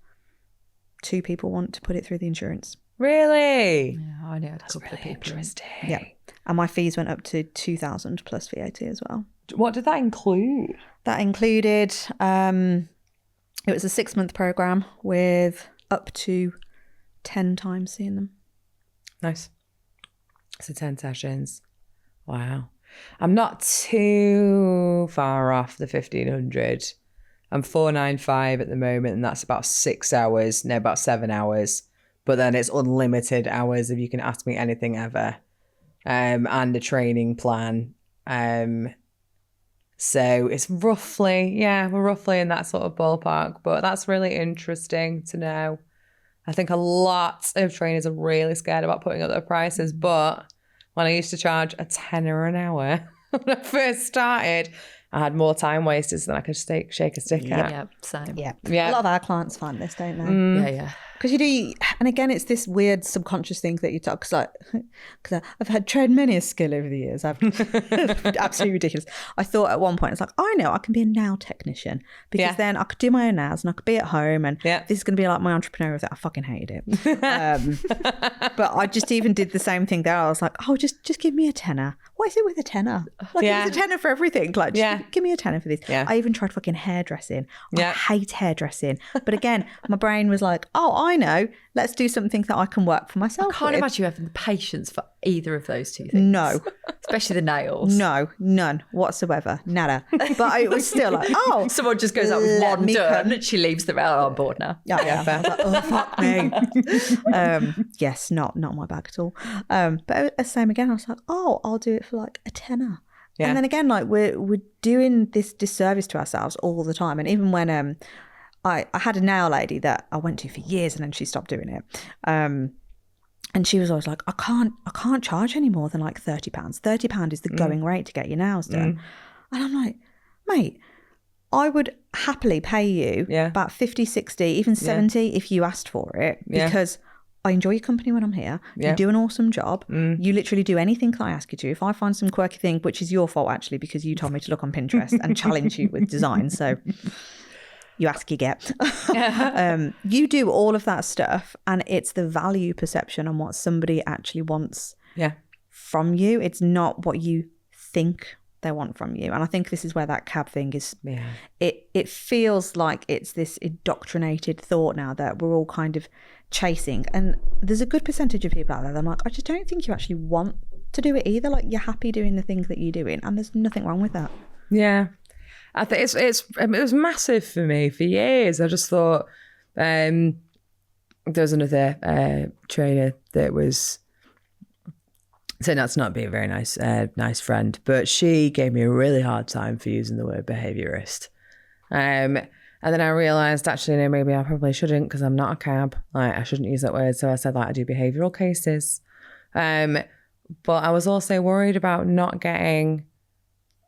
2 people want to put it through the insurance. Really? Yeah, I know a couple of people. Interesting. Yeah. And my fees went up to 2,000 plus VAT as well. What did that include? That included, it was a 6-month program with up to 10 times seeing them. Nice. So 10 sessions. Wow. I'm not too far off the 1,500. I'm 495 at the moment, and that's about 6 hours, no, about 7 hours. But then it's unlimited hours if you can ask me anything ever. And a training plan. So it's roughly, we're roughly in that sort of ballpark. But that's really interesting to know. I think a lot of trainers are really scared about putting up their prices. But when I used to charge a tenner an hour when I first started, I had more time wasters than I could shake a stick at. Yeah, same. Yeah. Yeah. A lot of our clients find this, don't they? Yeah. Because you do, and again, it's this weird subconscious thing that you talk, because I've had trained many a skill over the years. I've absolutely ridiculous. I thought at one point, it's like, I know I can be a nail technician, because then I could do my own nails and I could be at home, and this is going to be like my entrepreneur thing. I fucking hated it. But I just even did the same thing there. I was like, oh, just give me a tenner. Why is it with a tenner? Like, it's a tenner for everything. Like, just give me a tenner for this. Yeah. I even tried fucking hairdressing. I hate hairdressing. But again, my brain was like, oh, I know. Let's do something that I can work for myself. I can't imagine you having the patience for either of those two things. No. Especially the nails. No, none whatsoever. Nada. But it was still like, oh. Someone just goes out with one done and she leaves the on board now. Yeah. I was like, oh, fuck me. Yes, not my bag at all. But same again, I was like, oh, I'll do it for like a tenner. Yeah. And then again, like we're doing this disservice to ourselves all the time. And even when I had a nail lady that I went to for years and then she stopped doing it. And she was always like, I can't charge any more than like £30. £30 is the going rate to get your nails done. And I'm like, mate, I would happily pay you about 50, 60, even 70 if you asked for it, because I enjoy your company when I'm here. You do an awesome job. You literally do anything I ask you to. If I find some quirky thing, which is your fault actually, because you told me to look on Pinterest and challenge you with design. So you ask, you get. You do all of that stuff, and it's the value perception on what somebody actually wants from you. It's not what you think they want from you. And I think this is where that cab thing is. It feels like it's this indoctrinated thought now that we're all kind of chasing. And there's a good percentage of people out there that I'm like, I just don't think you actually want to do it either. Like, you're happy doing the things that you're doing, and there's nothing wrong with that. Yeah. I think it was massive for me for years. I just thought there was another trainer that was, so that's not being a very nice friend, but she gave me a really hard time for using the word behaviourist. And then I realised, actually, no, maybe I probably shouldn't, because I'm not a cab. Like, I shouldn't use that word. So I said, like, I do behavioural cases. But I was also worried about not getting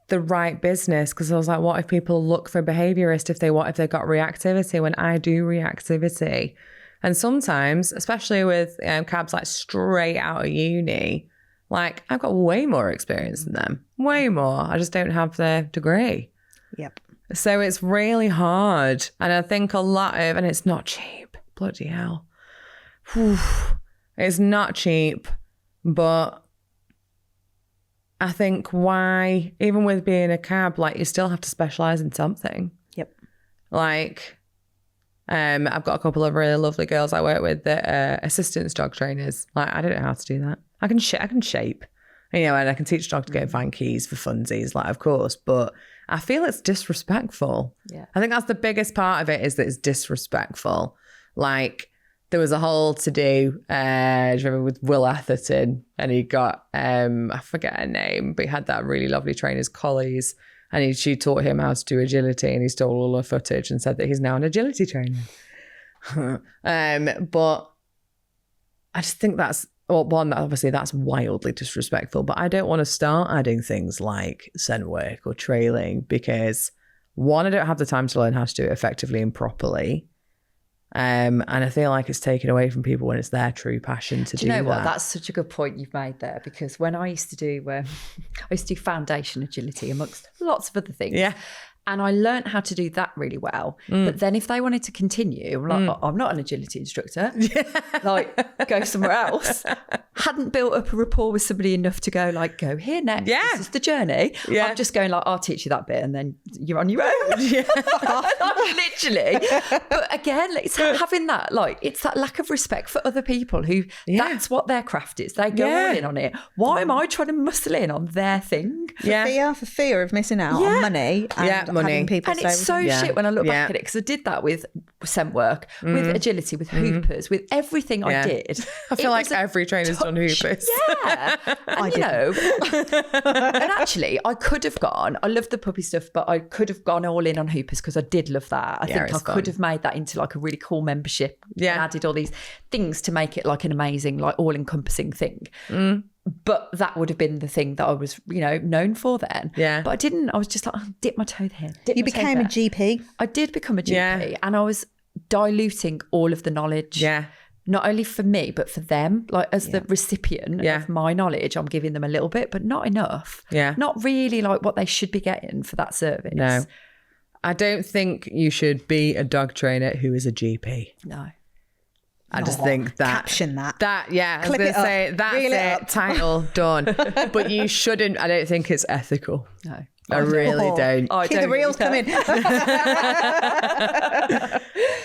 the right business, because I was like, what if people look for behaviourist if they got reactivity when I do reactivity? And sometimes, especially with cabs like straight out of uni, like, I've got way more experience than them, way more. I just don't have the degree. Yep. So it's really hard. And I think a lot of, and it's not cheap, bloody hell. Whew. It's not cheap, but I think why, even with being a cab, like, you still have to specialise in something. Yep. Like, I've got a couple of really lovely girls I work with that are assistance dog trainers. Like, I don't know how to do that. I can shape, you know, and I can teach dog to go and find keys for funsies, like, of course, but I feel it's disrespectful. Yeah. I think that's the biggest part of it, is that it's disrespectful. Like, there was a whole to-do, do you remember, with Will Atherton, and he got, I forget her name, but he had that really lovely trainer's collies, and she taught him how to do agility, and he stole all her footage and said that he's now an agility trainer. But I just think that's, well, one, obviously that's wildly disrespectful, but I don't want to start adding things like scent work or trailing, because one, I don't have the time to learn how to do it effectively and properly. And I feel like it's taken away from people when it's their true passion to do that. Do you know what? That's such a good point you've made there, because when I used to do foundation agility amongst lots of other things. Yeah. And I learned how to do that really well. But then if they wanted to continue, I'm like, I'm not an agility instructor. Like, go somewhere else. Hadn't built up a rapport with somebody enough to go, like, go here next. Yeah. This is the journey. Yeah. I'm just going like, I'll teach you that bit, and then you're on your own. Yeah. Literally. But again, it's having that, like, it's that lack of respect for other people who that's what their craft is. They go all in on it. Why am I trying to muscle in on their thing? For fear of missing out on money. And having people and it's so shit when I look back at it, because I did that with scent work, with agility, with hoopers, with everything I did. I feel like every trainer's done hoopers. Yeah. And you know, and actually I could have gone, I love the puppy stuff, but I could have gone all in on hoopers because I did love that. I think I could have made that into like a really cool membership and added all these things to make it like an amazing, like all-encompassing thing. But that would have been the thing that I was, you know, known for then. Yeah. But I didn't. I was just like, dip my toe there. You became a GP. I did become a GP, and I was diluting all of the knowledge. Yeah. Not only for me, but for them. Like, as the recipient of my knowledge, I'm giving them a little bit, but not enough. Yeah. Not really like what they should be getting for that service. No. I don't think you should be a dog trainer who is a GP. No. I just think that caption that I was going to say that's it, title done. But you shouldn't. I don't think it's ethical. No, I really don't. Keep the reels coming.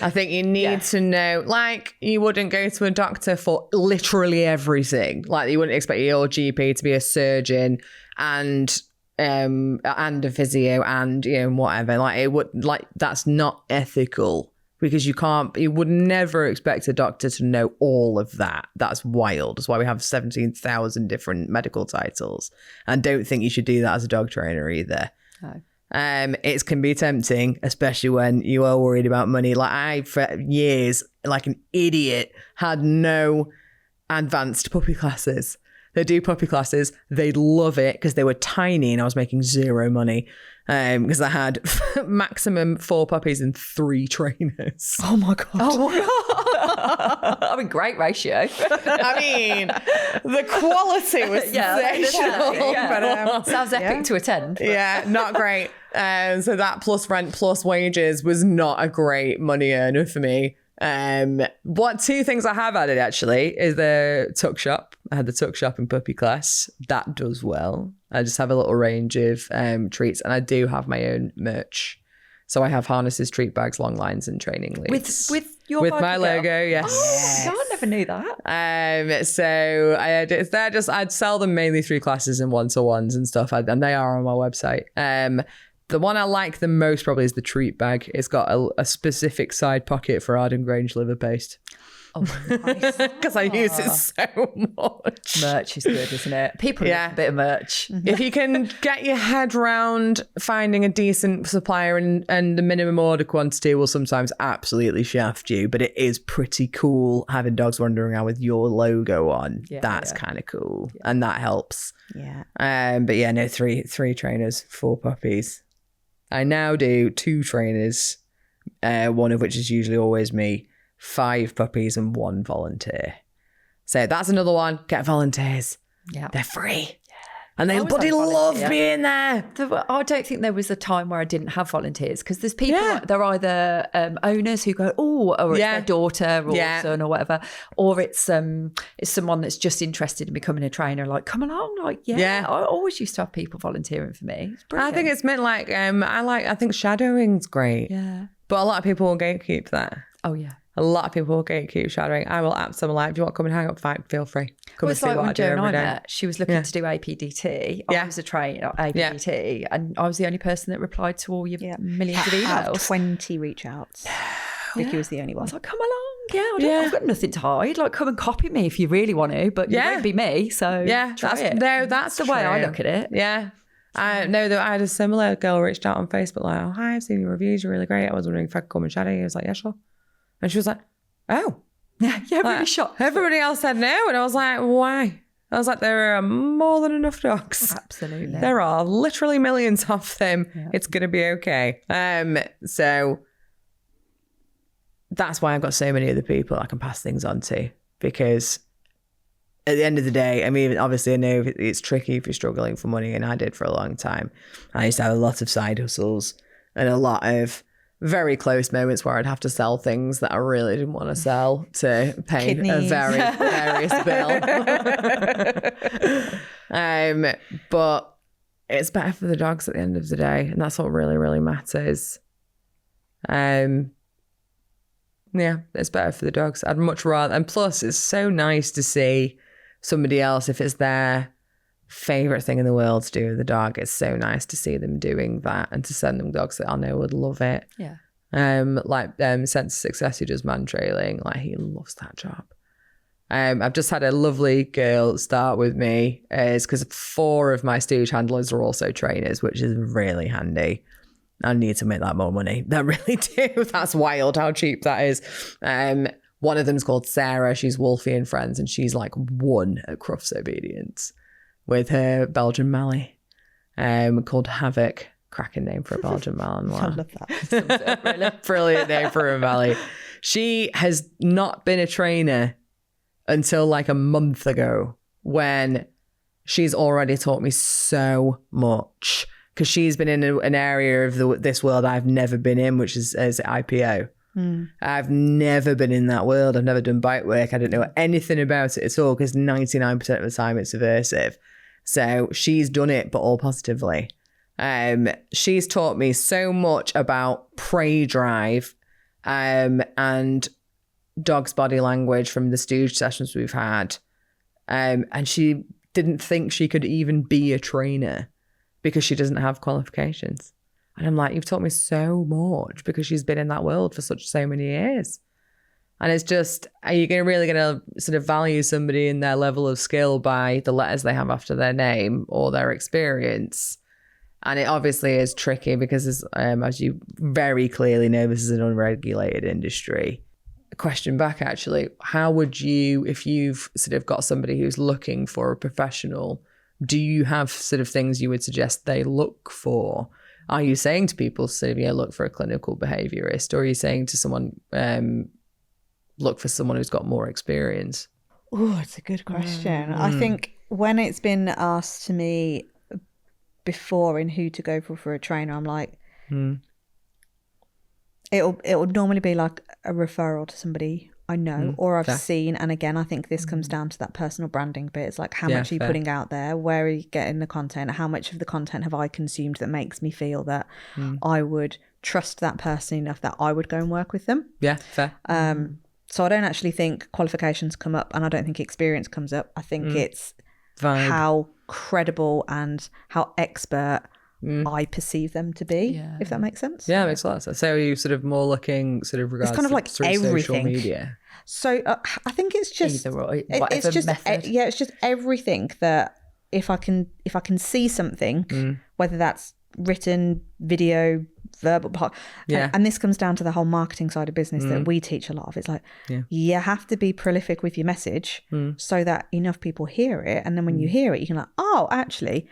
I think you need to know. Like, you wouldn't go to a doctor for literally everything. Like, you wouldn't expect your GP to be a surgeon and a physio and, you know, whatever. Like, it would, like, that's not ethical. Because you would never expect a doctor to know all of that. That's wild. That's why we have 17,000 different medical titles. And don't think you should do that as a dog trainer either. No. It can be tempting, especially when you are worried about money. Like, I, for years, like an idiot, had no advanced puppy classes. They do puppy classes. They love it because they were tiny and I was making zero money because I had maximum 4 puppies and 3 trainers. Oh my God. I mean, great ratio. I mean, the quality was sensational. But, sounds epic to attend. But. Yeah, not great. So that plus rent plus wages was not a great money earner for me. 2 things I have added actually is the tuck shop. I had the tuck shop in puppy class. That does well. I just have a little range of treats, and I do have my own merch. So I have harnesses, treat bags, long lines, and training leads. With your with my logo, yes. Oh, I never knew that. So I'd sell them mainly through classes and one-to-ones and stuff, and they are on my website. The one I like the most probably is the treat bag. It's got a specific side pocket for Arden Grange liver paste. Oh, nice. Because I use it so much. Merch is good, isn't it? People love a bit of merch. If you can get your head round finding a decent supplier and the minimum order quantity will sometimes absolutely shaft you, but it is pretty cool having dogs wandering around with your logo on. That's kind of cool. Yeah. And that helps. Yeah. But yeah, no, three trainers, 4 puppies. I now do 2 trainers, one of which is usually always me, 5 puppies and 1 volunteer. So that's another one. Get volunteers. Yeah. They're free. And they bloody love being there. I don't think there was a time where I didn't have volunteers because there's people, they're either owners who go, or it's their daughter or son or whatever, or it's someone that's just interested in becoming a trainer, like, come along. Like, I always used to have people volunteering for me. It's brilliant. I think it's meant like, I think shadowing's great. Yeah. But a lot of people will gatekeep that. Oh, yeah. A lot of people will gatekeep shadowing. I will absolutely like, if you want to come and hang up, fine, feel free. Come and see what I do every day. Met, she was looking to do APDT. I was a trainer at APDT, and I was the only person that replied to all your millions of emails. Out of 20 reach outs. Vicky was the only one. I was like, come along. I've got nothing to hide. Like, come and copy me if you really want to, but you won't be me. So try it. That's the way I look at it. Yeah. I know that I had a similar girl reached out on Facebook like, oh, hi, I've seen your reviews. You're really great. I was wondering if I could come and shadow you. I was like, yeah, sure. And she was like, oh. Yeah, really shocked. Everybody else said no. And I was like, why? I was like, there are more than enough dogs. Absolutely. There are literally millions of them. Yeah. It's going to be okay. So that's why I've got so many other people I can pass things on to, because at the end of the day, I mean, obviously I know it's tricky if you're struggling for money, and I did for a long time. I used to have a lot of side hustles and a lot of very close moments where I'd have to sell things that I really didn't want to sell to pay a very various bill. But it's better for the dogs at the end of the day, and that's what really, really matters. Yeah, it's better for the dogs. I'd much rather, and plus it's so nice to see somebody else, if it's their favorite thing in the world to do with the dog, it's so nice to see them doing that and to send them dogs that I know would love it. Yeah. Sense of Success, who does man trailing, like, he loves that job. I've just had a lovely girl start with me, is because 4 of my stooge handlers are also trainers, which is really handy. I need to make that more money. I really do. That's wild how cheap that is. One of them's called Sarah. She's Wolfie and Friends, and she's like 1 at Crufts Obedience with her Belgian Mallee, called Havoc. Cracking name for a Belgian Mallee. I love that. Really brilliant name for a Mallee. She has not been a trainer until like a month ago, when she's already taught me so much, because she's been in an area of this world I've never been in, which is IPO. I've never been in that world. I've never done bike work. I don't know anything about it at all, because 99% of the time it's aversive. So she's done it, but all positively. She's taught me so much about prey drive and dog's body language from the stooge sessions we've had. And she didn't think she could even be a trainer because she doesn't have qualifications. And I'm like, you've taught me so much, because she's been in that world for so many years. And it's just, are you really going to sort of value somebody in their level of skill by the letters they have after their name or their experience? And it obviously is tricky because, as you very clearly know, this is an unregulated industry. question back, actually. How would you, if you've sort of got somebody who's looking for a professional, do you have sort of things you would suggest they look for? Are you saying to people, sort of, look for a clinical behaviourist, or are you saying to someone, look for someone who's got more experience? Oh, it's a good question. I think when it's been asked to me before in who to go for a trainer, I'm like, it'll normally be like a referral to somebody I know or I've seen. And again, I think this comes down to that personal branding bit. It's like, how much are you putting out there? Where are you getting the content? How much of the content have I consumed that makes me feel that I would trust that person enough that I would go and work with them? Yeah, fair. So I don't actually think qualifications come up, and I don't think experience comes up. I think it's Vibe. how credible and how expert I perceive them to be, if that makes sense. Yeah, it makes a lot of sense. So are you sort of more looking sort of regards It's kind of like through everything. social media? So I think it's just Either or, it's just method. it's just everything that if I can see something, whether that's written, video, verbal, and this comes down to the whole marketing side of business that we teach a lot of. It's like you have to be prolific with your message so that enough people hear it, and then when you hear it, you can like, oh, actually,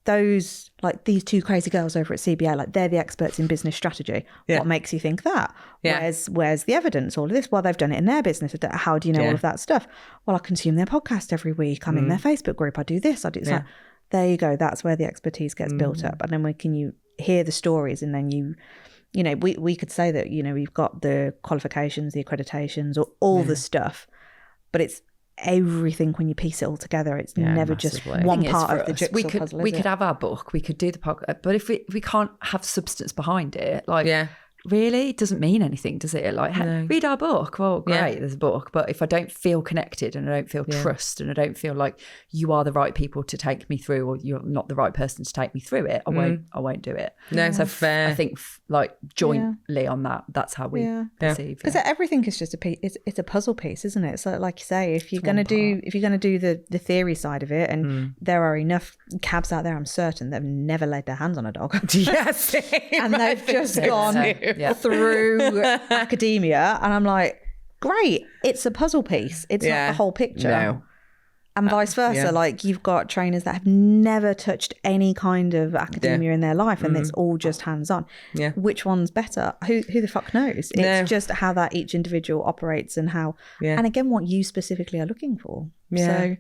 those like these two crazy girls over at CBA, like they're the experts in business strategy. What makes you think that? Where's the evidence? All of this? Well, they've done it in their business. How do you know all of that stuff? Well, I consume their podcast every week. I'm in their Facebook group. I do this. I do. It's like, there you go. That's where the expertise gets built up. And then when can you hear the stories, and then you know, we could say that, you know, we've got the qualifications, the accreditations, or all the stuff, but it's everything when you piece it all together. It's never just one part of the jigsaw puzzle. We could have our book, we could do the podcast, but if we can't have substance behind it, like really, it doesn't mean anything, does it? Like, read our book. Well, great, there's a book, but if I don't feel connected and I don't feel trust and I don't feel like you are the right people to take me through, or you're not the right person to take me through it, I won't do it. No, so fair. I think like jointly on that, that's how we perceive. Because everything is just a piece. It's a puzzle piece, isn't it? So like you say, if you're gonna do the theory side of it, and there are enough cabs out there, I'm certain they've never laid their hands on a dog. Yes, and they've just gone through academia, and I'm like, great, it's a puzzle piece, it's not the whole picture. And vice versa, like you've got trainers that have never touched any kind of academia in their life, and it's all just hands-on. Which one's better? Who the fuck knows? It's just how that each individual operates, and how and again what you specifically are looking for. So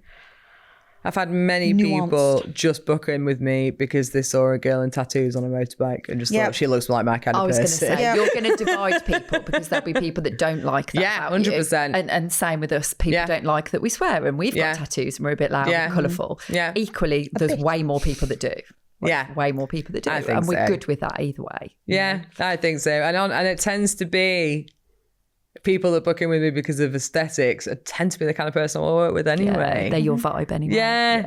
I've had many people just book in with me because they saw a girl in tattoos on a motorbike and just thought she looks like my kind of person. I was going to say, you're going to divide people, because there'll be people that don't like that. Yeah, 100%. And same with us, people don't like that we swear, and we've got tattoos and we're a bit loud and colourful. Equally, there's way more people that do. Way more people that do. I think and we're good with that either way. Yeah, I think so. And it tends to be people that book in with me because of aesthetics tend to be the kind of person I want to work with anyway. They're your vibe anyway.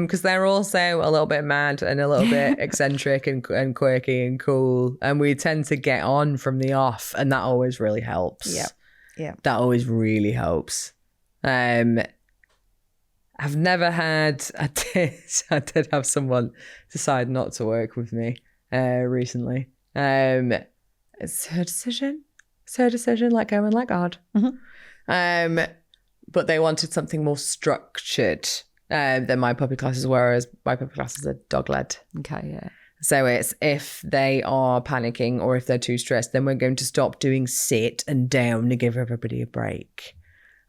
Because they're also a little bit mad and a little bit eccentric and quirky and cool, and we tend to get on from the off, and that always really helps. That always really helps. I've never had I did have someone decide not to work with me recently. It's her decision. It's her decision, let go and let God. But they wanted something more structured than my puppy classes, whereas my puppy classes are dog-led. Okay, So it's if they are panicking or if they're too stressed, then we're going to stop doing sit and down to give everybody a break.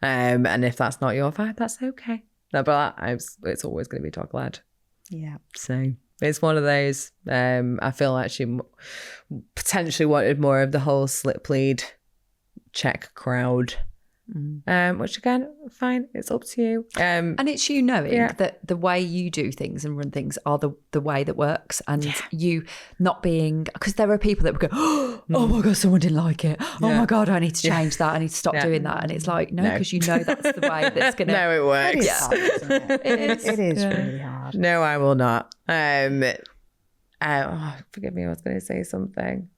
And if that's not your vibe, that's okay. No, but it's always going to be dog-led. Yeah. So it's one of those. I feel like she potentially wanted more of the whole slip lead check crowd, which again, fine. It's up to you. And it's you knowing that the way you do things and run things are the way that works, and you not being, because there are people that would go, oh my God, someone didn't like it. Oh my God, I need to change that. I need to stop doing that. And it's like, no, because you know that's the way that's going to. No, it works. It is hard, isn't it? It is really hard. No, I will not. Forgive me, I was going to say something.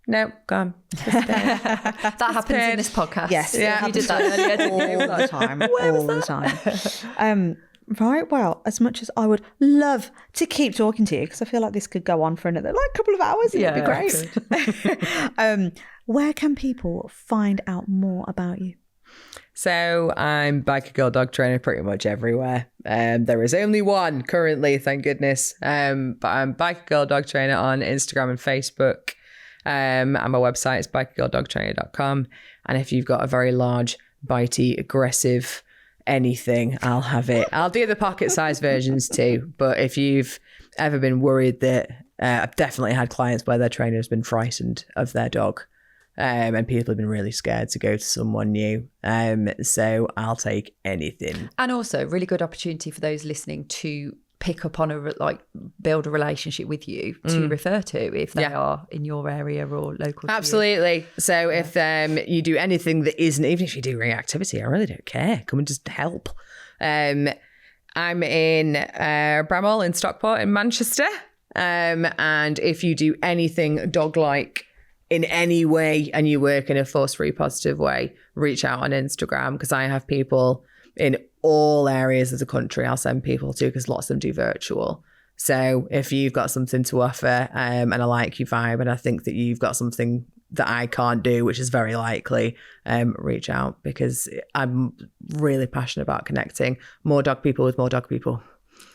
No, gone. That happens in this podcast. Yes, you did that earlier. All the time. All the time. Right, well, as much as I would love to keep talking to you, because I feel like this could go on for another couple of hours, and it'd be great. Where can people find out more about you? So I'm Biker Girl Dog Trainer pretty much everywhere. There is only one currently, thank goodness. But I'm Biker Girl Dog Trainer on Instagram and Facebook. And my website is bikergirldogtrainer.com. And if you've got a very large, bitey, aggressive anything, I'll have it. I'll do the pocket-sized versions too. But if you've ever been worried that I've definitely had clients where their trainer has been frightened of their dog. And people have been really scared to go to someone new. So I'll take anything. And also, really good opportunity for those listening to pick up on build a relationship with you to refer to if they are in your area or local. Absolutely. So if you do anything that isn't, even if you do reactivity, I really don't care. Come and just help. I'm in Bramall in Stockport in Manchester. And if you do anything dog-like in any way and you work in a force-free positive way, reach out on Instagram because I have people in all areas of the country I'll send people to because lots of them do virtual. So if you've got something to offer and I like your vibe and I think that you've got something that I can't do, which is very likely, reach out because I'm really passionate about connecting more dog people with more dog people.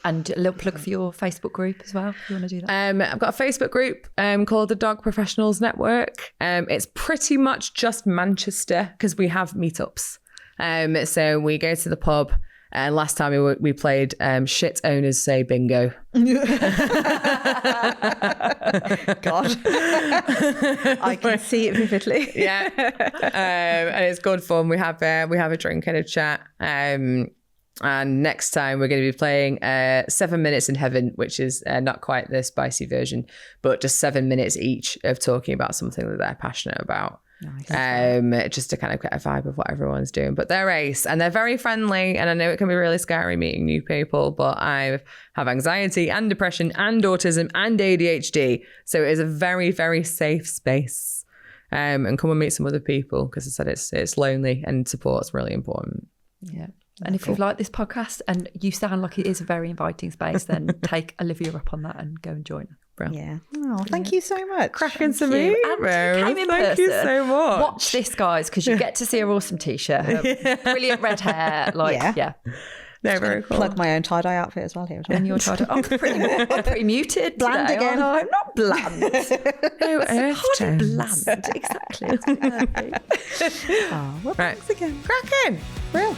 And a little plug for your Facebook group as well, if you want to do that. I've got a Facebook group called the Dog Professionals Network. It's pretty much just Manchester because we have meetups. So we go to the pub. And last time we played Shit Owners Say Bingo. God. I can see it vividly. Yeah. And it's good fun. We have a drink and a chat. And next time we're going to be playing 7 Minutes in Heaven, which is not quite the spicy version, but just 7 minutes each of talking about something that they're passionate about. Nice. Just to kind of get a vibe of what everyone's doing. But they're ace and they're very friendly. And I know it can be really scary meeting new people, but I have anxiety and depression and autism and ADHD. So it is a very, very safe space. And come and meet some other people because I said it's lonely and support's really important. Yeah. And if you've liked this podcast and you sound like it is a very inviting space, then take Olivia up on that and go and join her. Yeah. Oh, thank you so much. Cracking to me. Thank you so much. Watch this, guys, because you get to see her awesome t-shirt, her brilliant red hair. Yeah. No, very cool. Plug my own tie-dye outfit as well here. And your tie-dye. I'm pretty muted bland today, again. I'm not bland. No, earth tones. Bland. Exactly. Well, thanks again. Cracking. Real.